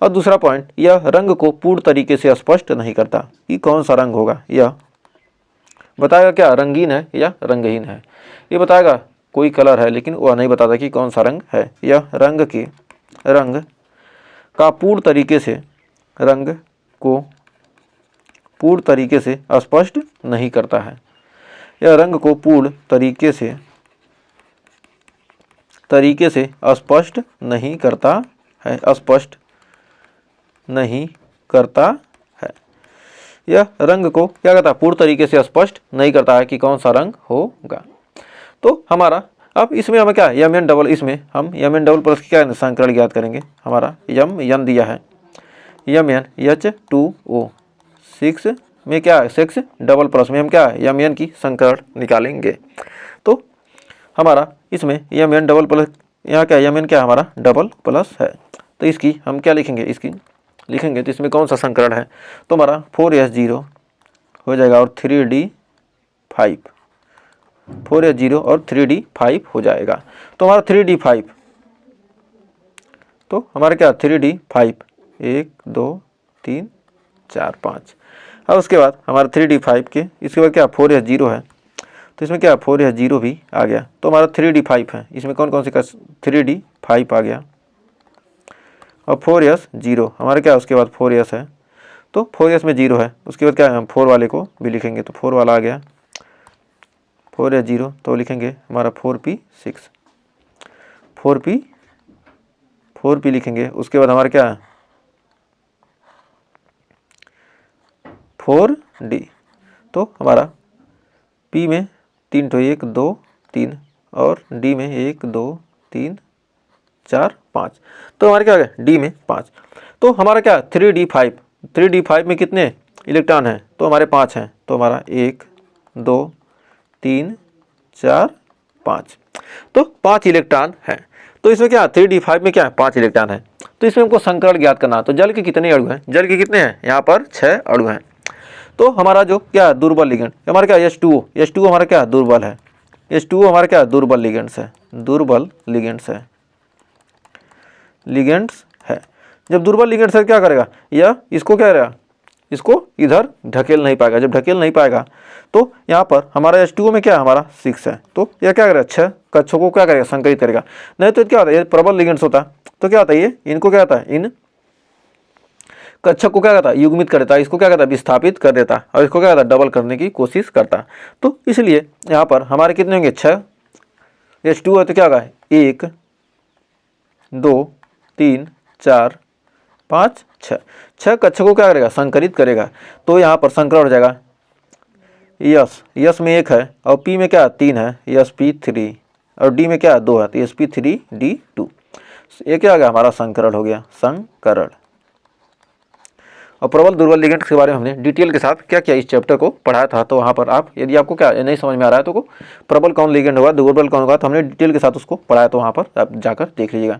और दूसरा पॉइंट, यह रंग को पूर्ण तरीके से स्पष्ट नहीं करता कि कौन सा रंग होगा। यह बताएगा क्या, रंगीन है या रंगहीन है। ये बताएगा कोई कलर है, लेकिन वह नहीं बताता कि कौन सा रंग है। यह रंग को पूर्ण तरीके से स्पष्ट नहीं करता है। यह रंग को पूर्ण तरीके से स्पष्ट नहीं करता है। यह रंग को क्या कहता है, पूर्ण तरीके से स्पष्ट नहीं करता है कि कौन सा रंग होगा। तो हमारा अब इसमें हमें क्या, यम एन डबल, इसमें हम यम एन डबल प्लस की क्या संकरण ज्ञात करेंगे। हमारा यम एन दिया है, यम एन H2O 6 में क्या है, 6 डबल प्लस में हम क्या है, यम एन की संकरण निकालेंगे। तो हमारा इसमें यम एन डबल प्लस, यहाँ क्या यम एन क्या हमारा डबल प्लस है। तो इसकी हम क्या लिखेंगे, तो इसमें कौन सा संकरण है, तो हमारा 4S0 हो जाएगा और 3D5, 4S0 और 3D5 हो जाएगा। तो हमारा 3D5, तो हमारा क्या 3D5 1 2 3 4 5। अब उसके बाद हमारा 3D5 के इसके बाद क्या 4S0 है, तो इसमें क्या 4S0 भी आ गया। तो हमारा 3D5 है, इसमें कौन कौन से का 3D5 आ गया और 4S0 हमारा क्या, उसके बाद 4S है, तो 4S में 0 है, उसके बाद क्या है हम 4 वाले को भी लिखेंगे, तो 4 वाला आ गया 4S0, तो लिखेंगे हमारा 4P6, 4P लिखेंगे। उसके बाद हमारा क्या है 4D, तो हमारा P में 3 तो 1 2 3 और D में 1 2 3 4 5, तो हमारे क्या आ गया D में 5। तो हमारा क्या 3D5 में कितने इलेक्ट्रॉन हैं, तो हमारे 5 हैं, तो हमारा 1 2 3 4 5, तो 5 इलेक्ट्रॉन हैं। तो इसमें क्या 3D5 में क्या है 5 इलेक्ट्रॉन है। तो इसमें हमको संकरण ज्ञात करना है। तो जल के कितने अणु हैं, जल के कितने हैं, यहाँ पर 6 अणु हैं। तो हमारा जो क्या दुर्बल लिगेंड, हमारा क्या H2O हमारा क्या दुर्बल है, H2O हमारा क्या दुर्बल लिगेंड्स है। जब दुर्बल लिगेंड्स है क्या करेगा, यह इसको क्या करेगा, इसको इधर ढकेल नहीं पाएगा। जब ढकेल नहीं पाएगा तो यहाँ पर हमारा H2O में क्या हमारा 6 है, तो यह क्या करेगा 6 कक्षों को क्या करेगा संकरित करेगा। नहीं तो क्या होता है, ये प्रबल लिगेंड्स होता तो क्या होता है, ये इनको क्या होता है, इन कक्षक को क्या करता है युग्मित कर देता है, इसको क्या करता है विस्थापित कर देता है, और इसको क्या करता है डबल करने की कोशिश करता है। तो इसलिए यहाँ पर हमारे कितने होंगे 6, H2O है तो क्या होगा 1 2 3 4 5 6, 6 कक्षकों को क्या करेगा संकरित करेगा। तो यहाँ पर संकरण हो जाएगा, यस में 1 है और P में क्या 3 है, sp3, और D में क्या 2 है, तो sp3d2। ये क्या आ गया हमारा संकरण हो गया, संकरण। और प्रबल दुर्बल लिगेंड के बारे में हमने डिटेल के साथ क्या क्या इस चैप्टर को पढ़ाया था। तो वहाँ पर आप यदि आपको क्या नहीं समझ में आ रहा है तो प्रबल कौन लिगेंड होगा, दुर्बल कौन होगा, तो हमने डिटेल के साथ उसको पढ़ाया, तो वहाँ पर आप जाकर देख लीजिएगा।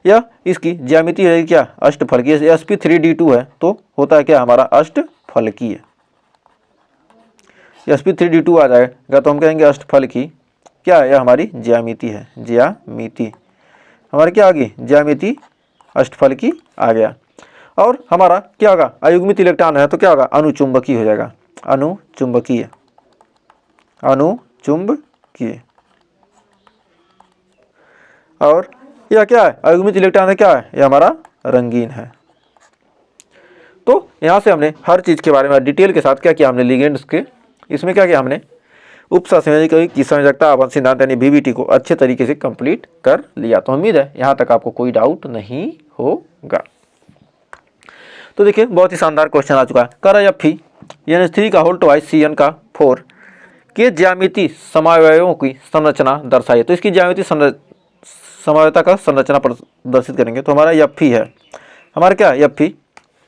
या इसकी ज्यामिति है क्या अष्टफलकीय, sp3d2 है तो होता है क्या हमारा अष्टफलकीय, sp3d2 आ जाएगा तो हम कहेंगे अष्टफलकी क्या है, यह हमारी ज्यामिति है, ज्यामिति हमारी क्या आ गई ज्यामिति अष्टफलकी आ गया। और हमारा क्या होगा अयुग्मित इलेक्ट्रॉन है तो क्या होगा अनुचुंबकीय हो जाएगा, अनुचुंबकीय, अनुचुंबकीय। और यह क्या है, अयुग्मित इलेक्ट्रॉन है, क्या है, यह हमारा रंगीन है। तो यहाँ से हमने हर चीज़ के बारे में डिटेल के साथ क्या किया हमने, लिगेंड्स के इसमें क्या किया हमने, उपसंयोजक की संयोजकता आवर्त सिद्धांत यानी बीबीटी को अच्छे तरीके से कंप्लीट कर लिया। तो उम्मीद है यहाँ तक आपको कोई डाउट नहीं होगा। तो देखिए बहुत ही शानदार क्वेश्चन आ चुका है। कर Fe NH3 का होल ट्वाइस Cn का 4 के ज्यामिति समावयवों की संरचना दर्शाइए। तो इसकी ज्यामिति समावयवता का संरचना प्रदर्शित करेंगे। तो हमारा Fe है, हमारा क्या है, Fe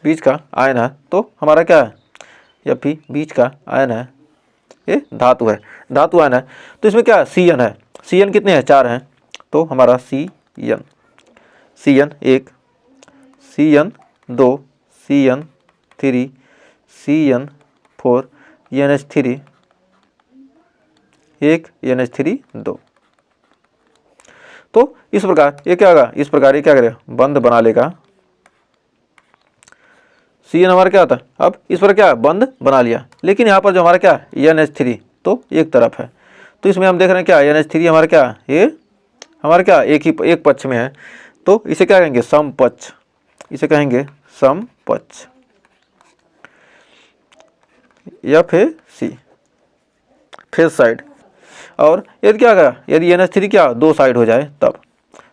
बीच का आयन है। तो हमारा क्या है, Fe बीच का आयन है, ये धातु है, धातु आयन है। तो इसमें क्या है, Cn है, Cn कितने हैं, 4 हैं। तो हमारा Cn 1, Cn 2, Cn 3, Cn 4, NH3 1, NH3 2। तो इस प्रकार ये क्या होगा, इस प्रकार ये क्या करेगा, बंध बना लेगा। Cn हमारा क्या होता है, अब इस पर क्या है, बंध बना लिया। लेकिन यहाँ पर जो हमारा क्या है, NH3 तो एक तरफ है। तो इसमें हम देख रहे हैं क्या, NH3 हमारा क्या है, ये हमारा क्या एक पक्ष में है। तो इसे क्या कहेंगे, समपक्ष, इसे कहेंगे समपक्ष, या फिर सी फेस साइड। और यदि क्या होगा, यदि NH3 क्या दो साइड हो जाए तब,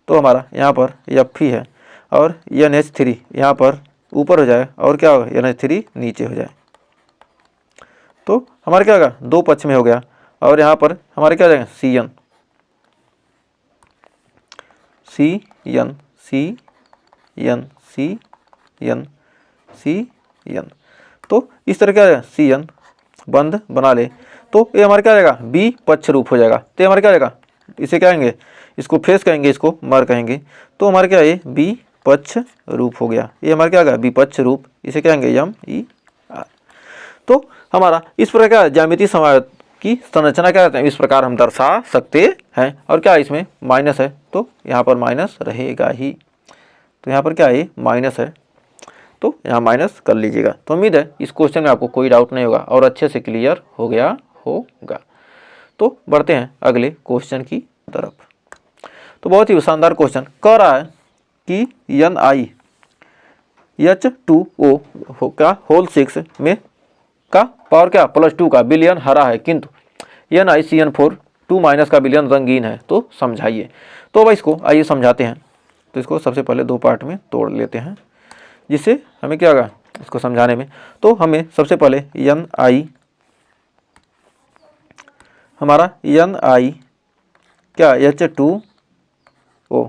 तो हमारा यहाँ पर Fe है और NH3 यहाँ पर ऊपर हो जाए और क्या होगा, NH3 नीचे हो जाए। तो हमारा क्या होगा, दो पक्ष में हो गया। और यहाँ पर हमारे क्या हो जाएगा, Cn Cn Cn Cn Cn। तो इस तरह क्या है, Cn बंध बना ले। तो ये हमारा क्या हो जाएगा, बी पक्ष रूप हो जाएगा। तो हमारा क्या हो जाएगा, इसे क्या कहेंगे, इसको फेस कहेंगे, इसको मर कहेंगे। तो हमारा क्या है, बी पक्ष रूप हो गया। ये हमारा क्या होगा, विपक्ष रूप, इसे क्या कहेंगे, MER। तो हमारा इस प्रकार क्या ज्यामिति समावयव की संरचना क्या कहते हैं, इस प्रकार हम दर्शा सकते हैं। और क्या इसमें माइनस है, तो यहाँ पर माइनस रहेगा ही। तो यहाँ पर क्या है, माइनस है, तो यहाँ माइनस कर लीजिएगा। तो उम्मीद है इस क्वेश्चन में आपको कोई डाउट नहीं होगा और अच्छे से क्लियर हो गया होगा। तो बढ़ते हैं अगले क्वेश्चन की तरफ। तो बहुत ही शानदार क्वेश्चन कह रहा है कि NiH2O का होल 6 में का पावर क्या +2 का विलयन हरा है, किंतु NiCN4 2- का विलयन रंगीन है। तो समझाइए। तो अब इसको आइए समझाते हैं। तो इसको सबसे पहले दो पार्ट में तोड़ लेते हैं, जिससे हमें क्या होगा इसको समझाने में। तो हमें सबसे पहले Ni हमारा Ni क्या H2O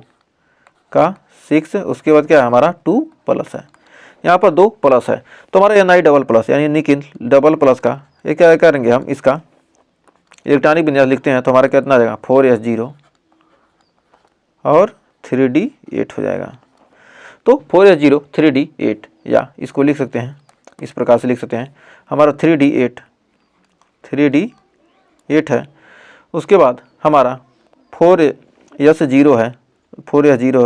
का 6, उसके बाद क्या है हमारा 2+ है, यहाँ पर 2+ है। तो हमारा Ni डबल प्लस यानी निकिल डबल प्लस का ये क्या करेंगे, हम इसका इलेक्ट्रॉनिक विन्यास लिखते हैं। तो हमारा कितना आ जाएगा, 4s0 और 3d8 हो जाएगा। तो 4s0 3d8, या इसको लिख सकते हैं इस प्रकार से लिख सकते हैं, हमारा 3d8 है। उसके बाद हमारा 4s0 है,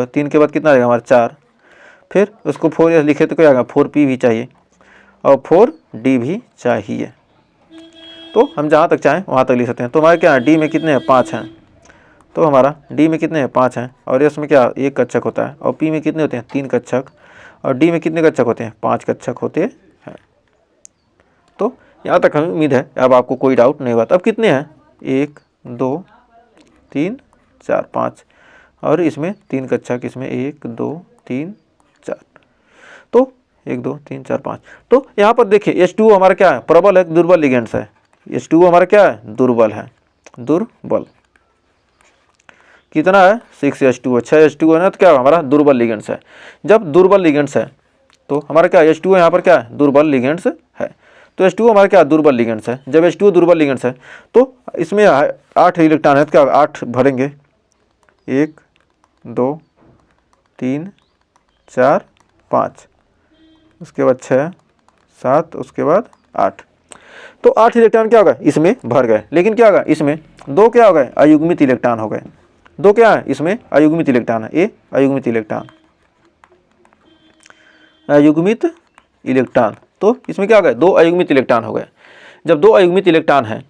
3 के बाद कितना आएगा हमारा 4, फिर उसको 4s लिखे तो क्या आएगा, 4p भी चाहिए और 4d भी चाहिए। तो हम जहाँ तक चाहें वहाँ तक लिख सकते हैं। तो हमारे क्या है, d में कितने हैं, 5 हैं। तो हमारा d में कितने हैं, 5 हैं। और s में क्या 1 कक्षक होता है, और p में कितने होते हैं, 3 कक्षक, और d में कितने कक्षक होते हैं, 5 कक्षक होते हैं। तो यहाँ तक हमें उम्मीद है अब आपको कोई डाउट नहीं हुआ। अब कितने हैं, 1 2 3 4 5, और इसमें 3 कक्षक, इसमें 1 2 3 4। तो 1 2 3 4 5। तो यहाँ पर देखिए H2O हमारा क्या है, प्रबल है, दुर्बल लिगेंड्स है। H2O हमारा क्या है, दुर्बल है, दुर्बल कितना है, 6H2O 6H2O ना, तो क्या हमारा दुर्बल लिगेंड्स है। जब दुर्बल लिगेंड्स है तो हमारा क्या H2O यहाँ पर क्या है, दुर्बल लिगेंड्स है। तो H2O हमारा क्या दुर्बल लिगेंड्स है। जब H2O दुर्बल लिगेंड्स है तो इसमें 8 इलेक्ट्रॉन है, तो क्या 8 भरेंगे, 1 2 3 4 5, उसके बाद 6 7, उसके बाद 8। तो 8 इलेक्ट्रॉन क्या होगा, इसमें भर गए। लेकिन क्या होगा, इसमें 2 क्या हो गए, अयुग्मित इलेक्ट्रॉन हो गए। 2 क्या है, इसमें अयुग्मित इलेक्ट्रॉन है, ये अयुग्मित इलेक्ट्रॉन, अयुग्मित इलेक्ट्रॉन। तो इसमें क्या हो गए, 2 अयुग्मित इलेक्ट्रॉन हो गए। जब दो अयुग्मित इलेक्ट्रॉन हैं,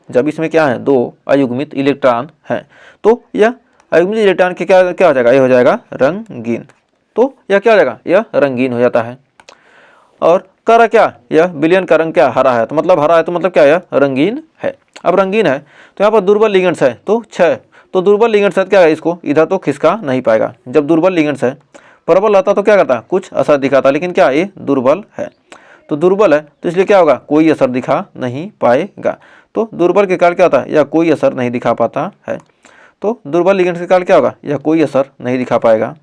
जब इसमें क्या है, दो अयुग्मित इलेक्ट्रॉन हैं, तो यह अयुग्मित इलेक्ट्रॉन के क्या क्या हो जाएगा, ये हो जाएगा रंगीन। तो यह क्या हो जाएगा, यह रंगीन हो जाता है। और कह रहा क्या, यह विलयन का रंग क्या हरा है, तो मतलब हरा है तो मतलब क्या, यह रंगीन है। अब रंगीन है तो यहाँ पर दुर्बल लिगेंड्स है तो 6, तो दुर्बल लिगेंड्स है क्या है, इसको इधर तो खिसका नहीं पाएगा। जब दुर्बल लिगेंड्स है, प्रबल रहता तो क्या करता, कुछ असर दिखाता, लेकिन क्या ये दुर्बल है, तो दुर्बल है तो इसलिए क्या होगा, कोई असर दिखा नहीं पाएगा। तो दुर्बल के कारण क्या होता है, यह कोई असर नहीं दिखा पाता है। तो दुर्बल लिगेंड्स के कारण क्या होगा, यह कोई असर नहीं दिखा पाएगा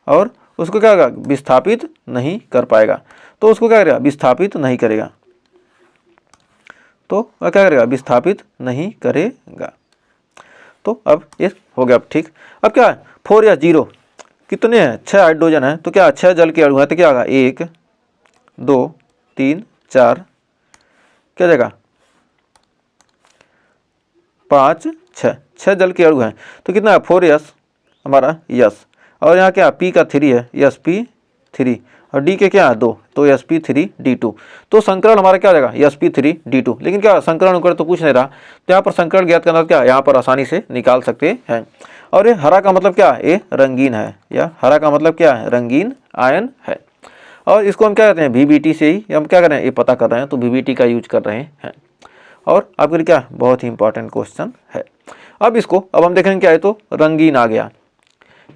और उसको क्या होगा, विस्थापित नहीं कर पाएगा। तो उसको क्या करेगा, विस्थापित नहीं करेगा। तो वह क्या करेगा, विस्थापित नहीं करेगा। तो अब ये हो गया ठीक। अब क्या है, 4 या 0 कितने हैं, 6 हाइड्रोजन है, तो क्या 6 जल के अणु है, तो क्या होगा 1 2 3 4 क्या जाएगा 5 6, 6 जल के अणु हैं, तो कितना है 4s हमारा यस, और यहाँ क्या p का 3 है, sp3, और d के क्या है 2, तो sp3d2। तो संकरण हमारा क्या हो जाएगा, sp3d2। लेकिन क्या संकरण उकर तो पूछ नहीं रहा, तो यहाँ पर संकरण ज्ञात करना क्या, यहाँ पर आसानी से निकाल सकते हैं। और ये हरा का मतलब क्या है, ये रंगीन है, या हरा का मतलब क्या है, रंगीन आयन है। और इसको हम क्या कहते हैं, VBT से ही हम क्या कर रहे हैं, ये पता कर रहे हैं, तो VBT का यूज कर रहे हैं। और आपके लिए क्या बहुत ही इंपॉर्टेंट क्वेश्चन है। अब इसको अब हम देखेंगे क्या है, तो रंगीन आ गया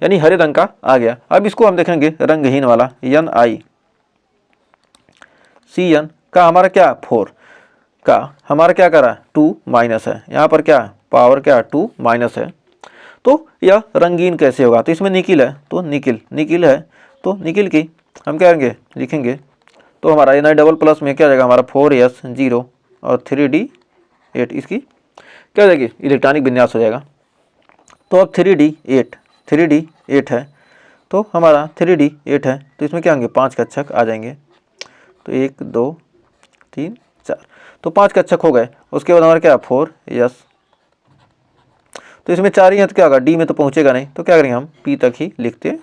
यानी हरे रंग का आ गया। अब इसको हम देखेंगे रंगहीन वाला, NiCN का हमारा क्या 4 का हमारा क्या कर रहा है 2 माइनस है, यहाँ पर क्या पावर क्या 2 माइनस है। तो यह रंगीन कैसे होगा, तो इसमें निकिल है, तो निकिल है, तो निकिल की हम क्या करेंगे लिखेंगे, तो हमारा Na डबल प्लस में क्या जाएगा हमारा 4s0 और 3d8, इसकी क्या हो जाएगी इलेक्ट्रॉनिक विन्यास हो जाएगा। तो अब 3d8 है, तो हमारा 3d8 है, तो इसमें क्या होंगे 5 कक्षक आ जाएंगे, तो 1 2 3 4, तो 5 कक्षक हो गए। उसके बाद हमारा क्या 4s, तो इसमें 4 ही है, तो क्या होगा डी में तो पहुंचेगा नहीं, तो क्या करेंगे हम पी तक ही लिखते हैं,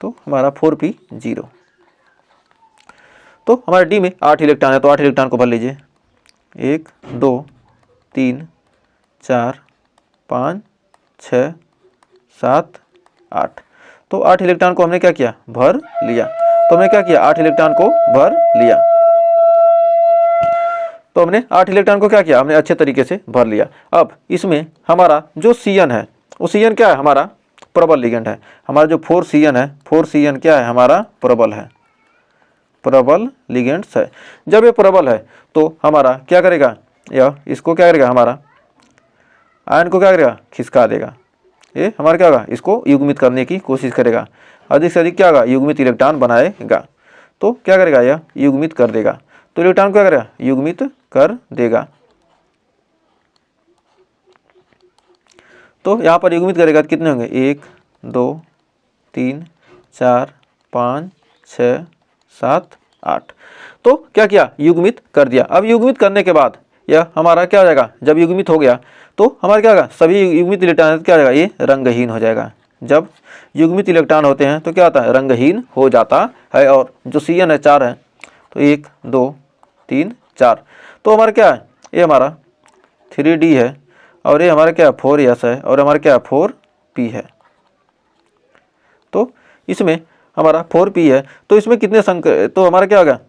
तो हमारा 4p0। तो हमारे डी में 8 इलेक्ट्रॉन है, तो 8 इलेक्ट्रॉन को भर लीजिए, 1 2 3 4 5 6 7 8, तो 8 इलेक्ट्रॉन को हमने क्या किया भर लिया। तो हमने क्या किया 8 इलेक्ट्रॉन को भर लिया, तो हमने 8 इलेक्ट्रॉन को क्या किया, हमने अच्छे तरीके से भर लिया। अब इसमें हमारा जो CN है, वो CN क्या है हमारा प्रबल लिगेंड है। हमारा जो 4CN है, 4CN क्या है हमारा प्रबल है, प्रबल लिगेंड्स है। जब ये प्रबल है तो हमारा क्या करेगा, यह इसको क्या करेगा हमारा आयन को क्या करेगा खिसका देगा, ये हमारा क्या होगा इसको युग्मित करने की कोशिश करेगा, अधिक से अधिक क्या होगा युग्मित इलेक्ट्रॉन बनाएगा। तो क्या करेगा यह युग्मित कर देगा, तो इलेक्ट्रॉन क्या करेगा युग्मित कर देगा। तो यहाँ पर युग्मित करेगा तो कितने होंगे 1 2 3 4 5 6 7 8, तो क्या किया युग्मित कर दिया। अब युग्मित करने के बाद यह हमारा क्या हो जाएगा, जब युग्मित हो गया तो हमारा क्या होगा सभी युग्मित इलेक्ट्रॉन क्या हो जाएगा ये रंगहीन हो जाएगा। जब युग्मित इलेक्ट्रॉन होते हैं तो क्या होता है रंगहीन हो जाता है। और जो CN है 4 है, तो 1 2 3 4, तो हमारा क्या है ये हमारा 3d है, और ये हमारा क्या 4s है, और हमारा क्या 4p है। तो इसमें हमारा 4p है, तो इसमें कितने संकर, तो हमारा क्या होगा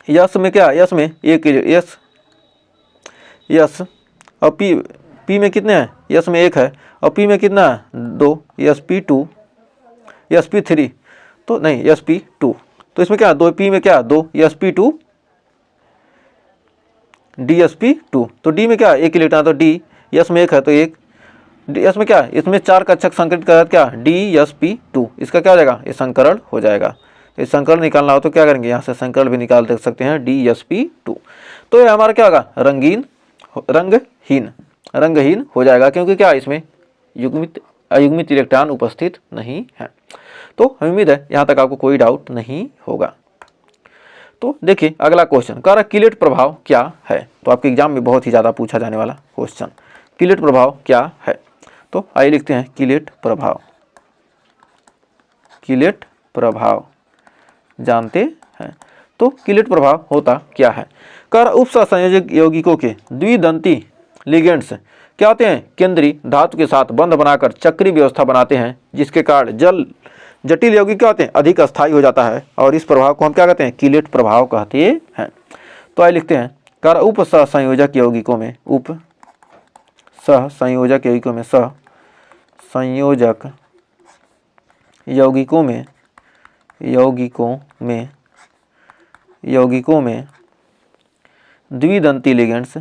यस में क्या यस में एक यस और p में कितने हैं, यस में 1 है और p में कितना है 2, sp2 sp3 तो नहीं sp2, तो इसमें क्या 2p में क्या 2 sp2 dsp2, तो d में क्या 1 इलेक्ट्रॉन, तो d यस में 1 है तो 1 ds में क्या इसमें 4 कक्षक संकरित कर क्या dsp2, इसका क्या हो जाएगा ये संकरण हो जाएगा। इस संकरण निकालना हो तो क्या करेंगे यहाँ से संकरण भी निकाल दे सकते हैं dsp2। तो ये हमारा क्या होगा रंगहीन हो जाएगा, क्योंकि क्या इसमें अयुग्मित इलेक्ट्रॉन उपस्थित नहीं है। तो उम्मीद है यहाँ तक आपको कोई डाउट नहीं होगा। तो देखिए अगला क्वेश्चन कह रहा किलेट प्रभाव क्या है, तो आपके एग्जाम में बहुत ही ज़्यादा पूछा जाने वाला क्वेश्चन किलेट प्रभाव क्या है। तो आइए लिखते हैं किलेट प्रभाव जानते हैं। तो कीलेट प्रभाव होता क्या है? कर उपसंयोजक यौगिकों के द्विदंती लिगेंड्स क्या होते हैं? केंद्रीय धातु के साथ बंध बनाकर चक्रीय व्यवस्था बनाते हैं, जिसके कारण जटिल यौगिक क्या होते हैं? अधिक अस्थायी हो जाता है, और इस प्रभाव को हम क्या कहते हैं? कीलेट प्रभाव कहते हैं। तो आइए लिखते हैं, कर उप सहसंयोजक यौगिकों में सहसंयोजक यौगिकों में द्विदंती लिगेंड्स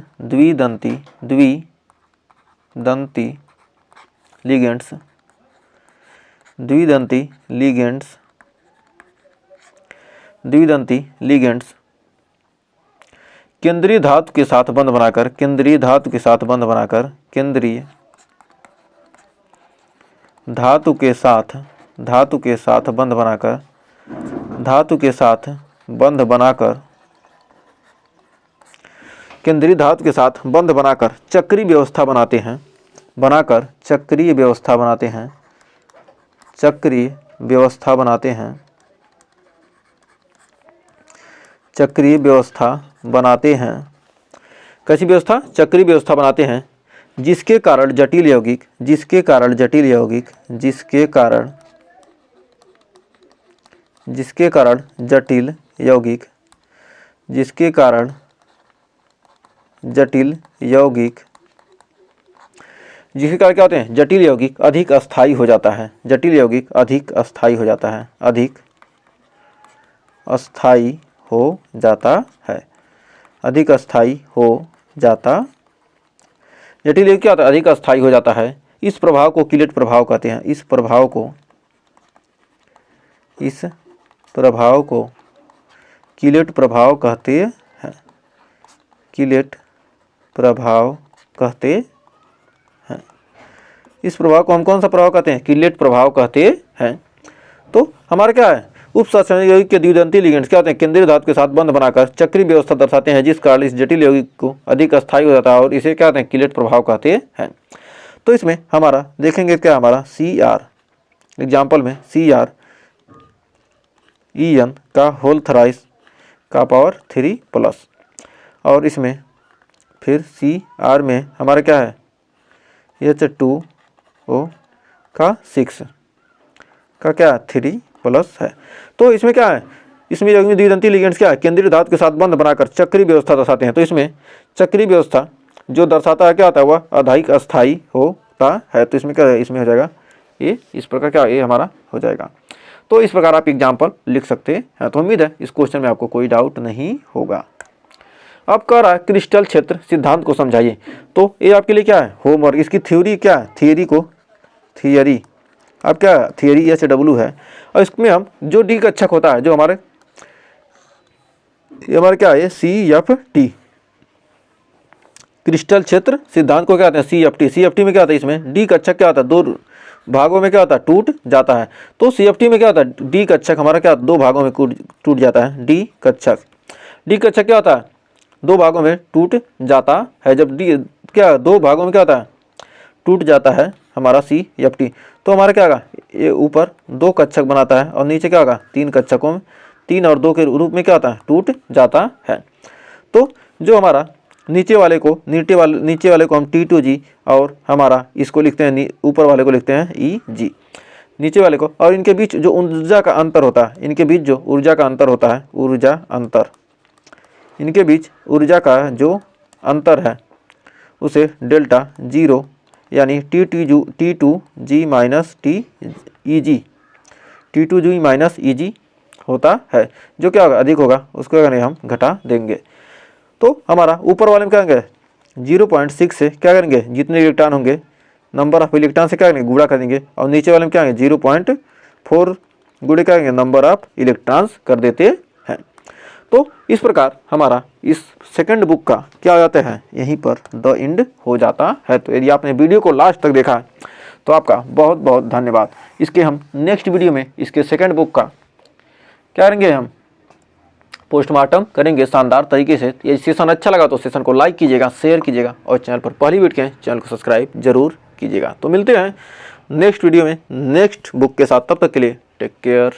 केंद्रीय धातु के साथ बंध बनाकर चक्रीय व्यवस्था बनाते हैं, चक्रीय व्यवस्था बनाते हैं, जिसके कारण जटिल यौगिक क्या होते हैं? जटिल यौगिक अधिक अस्थायी हो जाता है, अधिक अस्थायी हो जाता है। जटिल यौगिक क्या होता है? अधिक अस्थायी हो जाता है। इस प्रभाव को कीलेट प्रभाव कहते हैं। इस प्रभाव को कीलेट प्रभाव कहते हैं। इस प्रभाव को हम कौन सा प्रभाव कहते हैं? कीलेट प्रभाव कहते हैं। तो हमारा क्या है? उपसंयोजक यौगिक के द्विदंती लिगेंड्स क्या होते हैं? केंद्रीय धातु के साथ बंध बनाकर चक्रीय व्यवस्था दर्शाते हैं, जिस कारण इस जटिल यौगिक को अधिक अस्थायी हो जाता है, और इसे क्या कहते हैं? कीलेट प्रभाव कहते हैं। तो इसमें हमारा देखेंगे क्या, हमारा CR एग्जाम्पल में CR EN का होल थराइस का पावर 3+, और इसमें फिर CR में हमारा क्या है? H2O का 6 का क्या 3+ है। तो इसमें क्या है? इसमें द्विदंती लिगेंड्स क्या है? केंद्रीय धातु के साथ बंध बनाकर चक्रीय व्यवस्था दर्शाते हैं। तो इसमें चक्रीय व्यवस्था जो दर्शाता है क्या होता है? वह अधिक अस्थायी होता है। तो इसमें क्या है? इसमें हो जाएगा ये, इस प्रकार क्या ये हमारा हो जाएगा। तो इस प्रकार आप एग्जाम्पल लिख सकते हैं। तो उम्मीद है इस क्वेश्चन में आपको कोई डाउट नहीं होगा। अब कह रहा है क्रिस्टल क्षेत्र सिद्धांत को समझाइए। तो ये आपके लिए क्या है? होमवर्क। इसकी थ्योरी क्या है? थियरी अब क्या है? थियरी HW है, और इसमें हम जो डी कक्षक होता है, जो हमारे क्या है? CFT क्रिस्टल क्षेत्र सिद्धांत को क्या कहते हैं? CFT में क्या होता है? इसमें डी कक्षक क्या होता है? 2 भागों में क्या होता है? टूट जाता है। तो CFT में क्या होता है? डी कक्षक हमारा क्या 2 भागों में टूट जाता है। डी कक्षक क्या होता है? 2 भागों में टूट जाता है। जब डी क्या 2 भागों में क्या होता है? टूट जाता है हमारा CFT। तो हमारा क्या होगा? ये ऊपर 2 कक्षक बनाता है, और नीचे क्या होगा? 3 कक्षकों में 3 और 2 के रूप में क्या होता है? टूट जाता है। तो जो हमारा नीचे वाले को हम T2G, और हमारा इसको लिखते हैं, ऊपर वाले को लिखते हैं EG, नीचे वाले को। और इनके बीच जो ऊर्जा का अंतर होता है, इनके बीच जो ऊर्जा का अंतर होता है, इनके बीच ऊर्जा का जो अंतर है, उसे डेल्टा 0 यानी T2G माइनस TEG होता है। जो क्या होगा? अधिक होगा, उसको क्या करेंगे? हम घटा देंगे। तो हमारा ऊपर वाले में क्या करेंगे? 0.6 से क्या करेंगे? जितने इलेक्ट्रॉन होंगे, नंबर ऑफ इलेक्ट्रॉन से क्या करेंगे? गुणा कर देंगे, और नीचे वाले में क्या करेंगे? 0.4 गुणे क्या करेंगे? नंबर ऑफ इलेक्ट्रॉन्स कर देते हैं। तो इस प्रकार हमारा इस सेकंड बुक का क्या हो जाता है? यहीं पर द एंड हो जाता है। तो यदि आपने वीडियो को लास्ट तक देखा तो आपका बहुत बहुत धन्यवाद। इसके हम नेक्स्ट वीडियो में इसके सेकंड बुक का क्या करेंगे? हम पोस्टमार्टम करेंगे शानदार तरीके से। ये सेशन अच्छा लगा तो सेशन को लाइक कीजिएगा, शेयर कीजिएगा, और चैनल पर पहली वीडियो के चैनल को सब्सक्राइब जरूर कीजिएगा। तो मिलते हैं नेक्स्ट वीडियो में नेक्स्ट बुक के साथ। तब तक के लिए टेक केयर।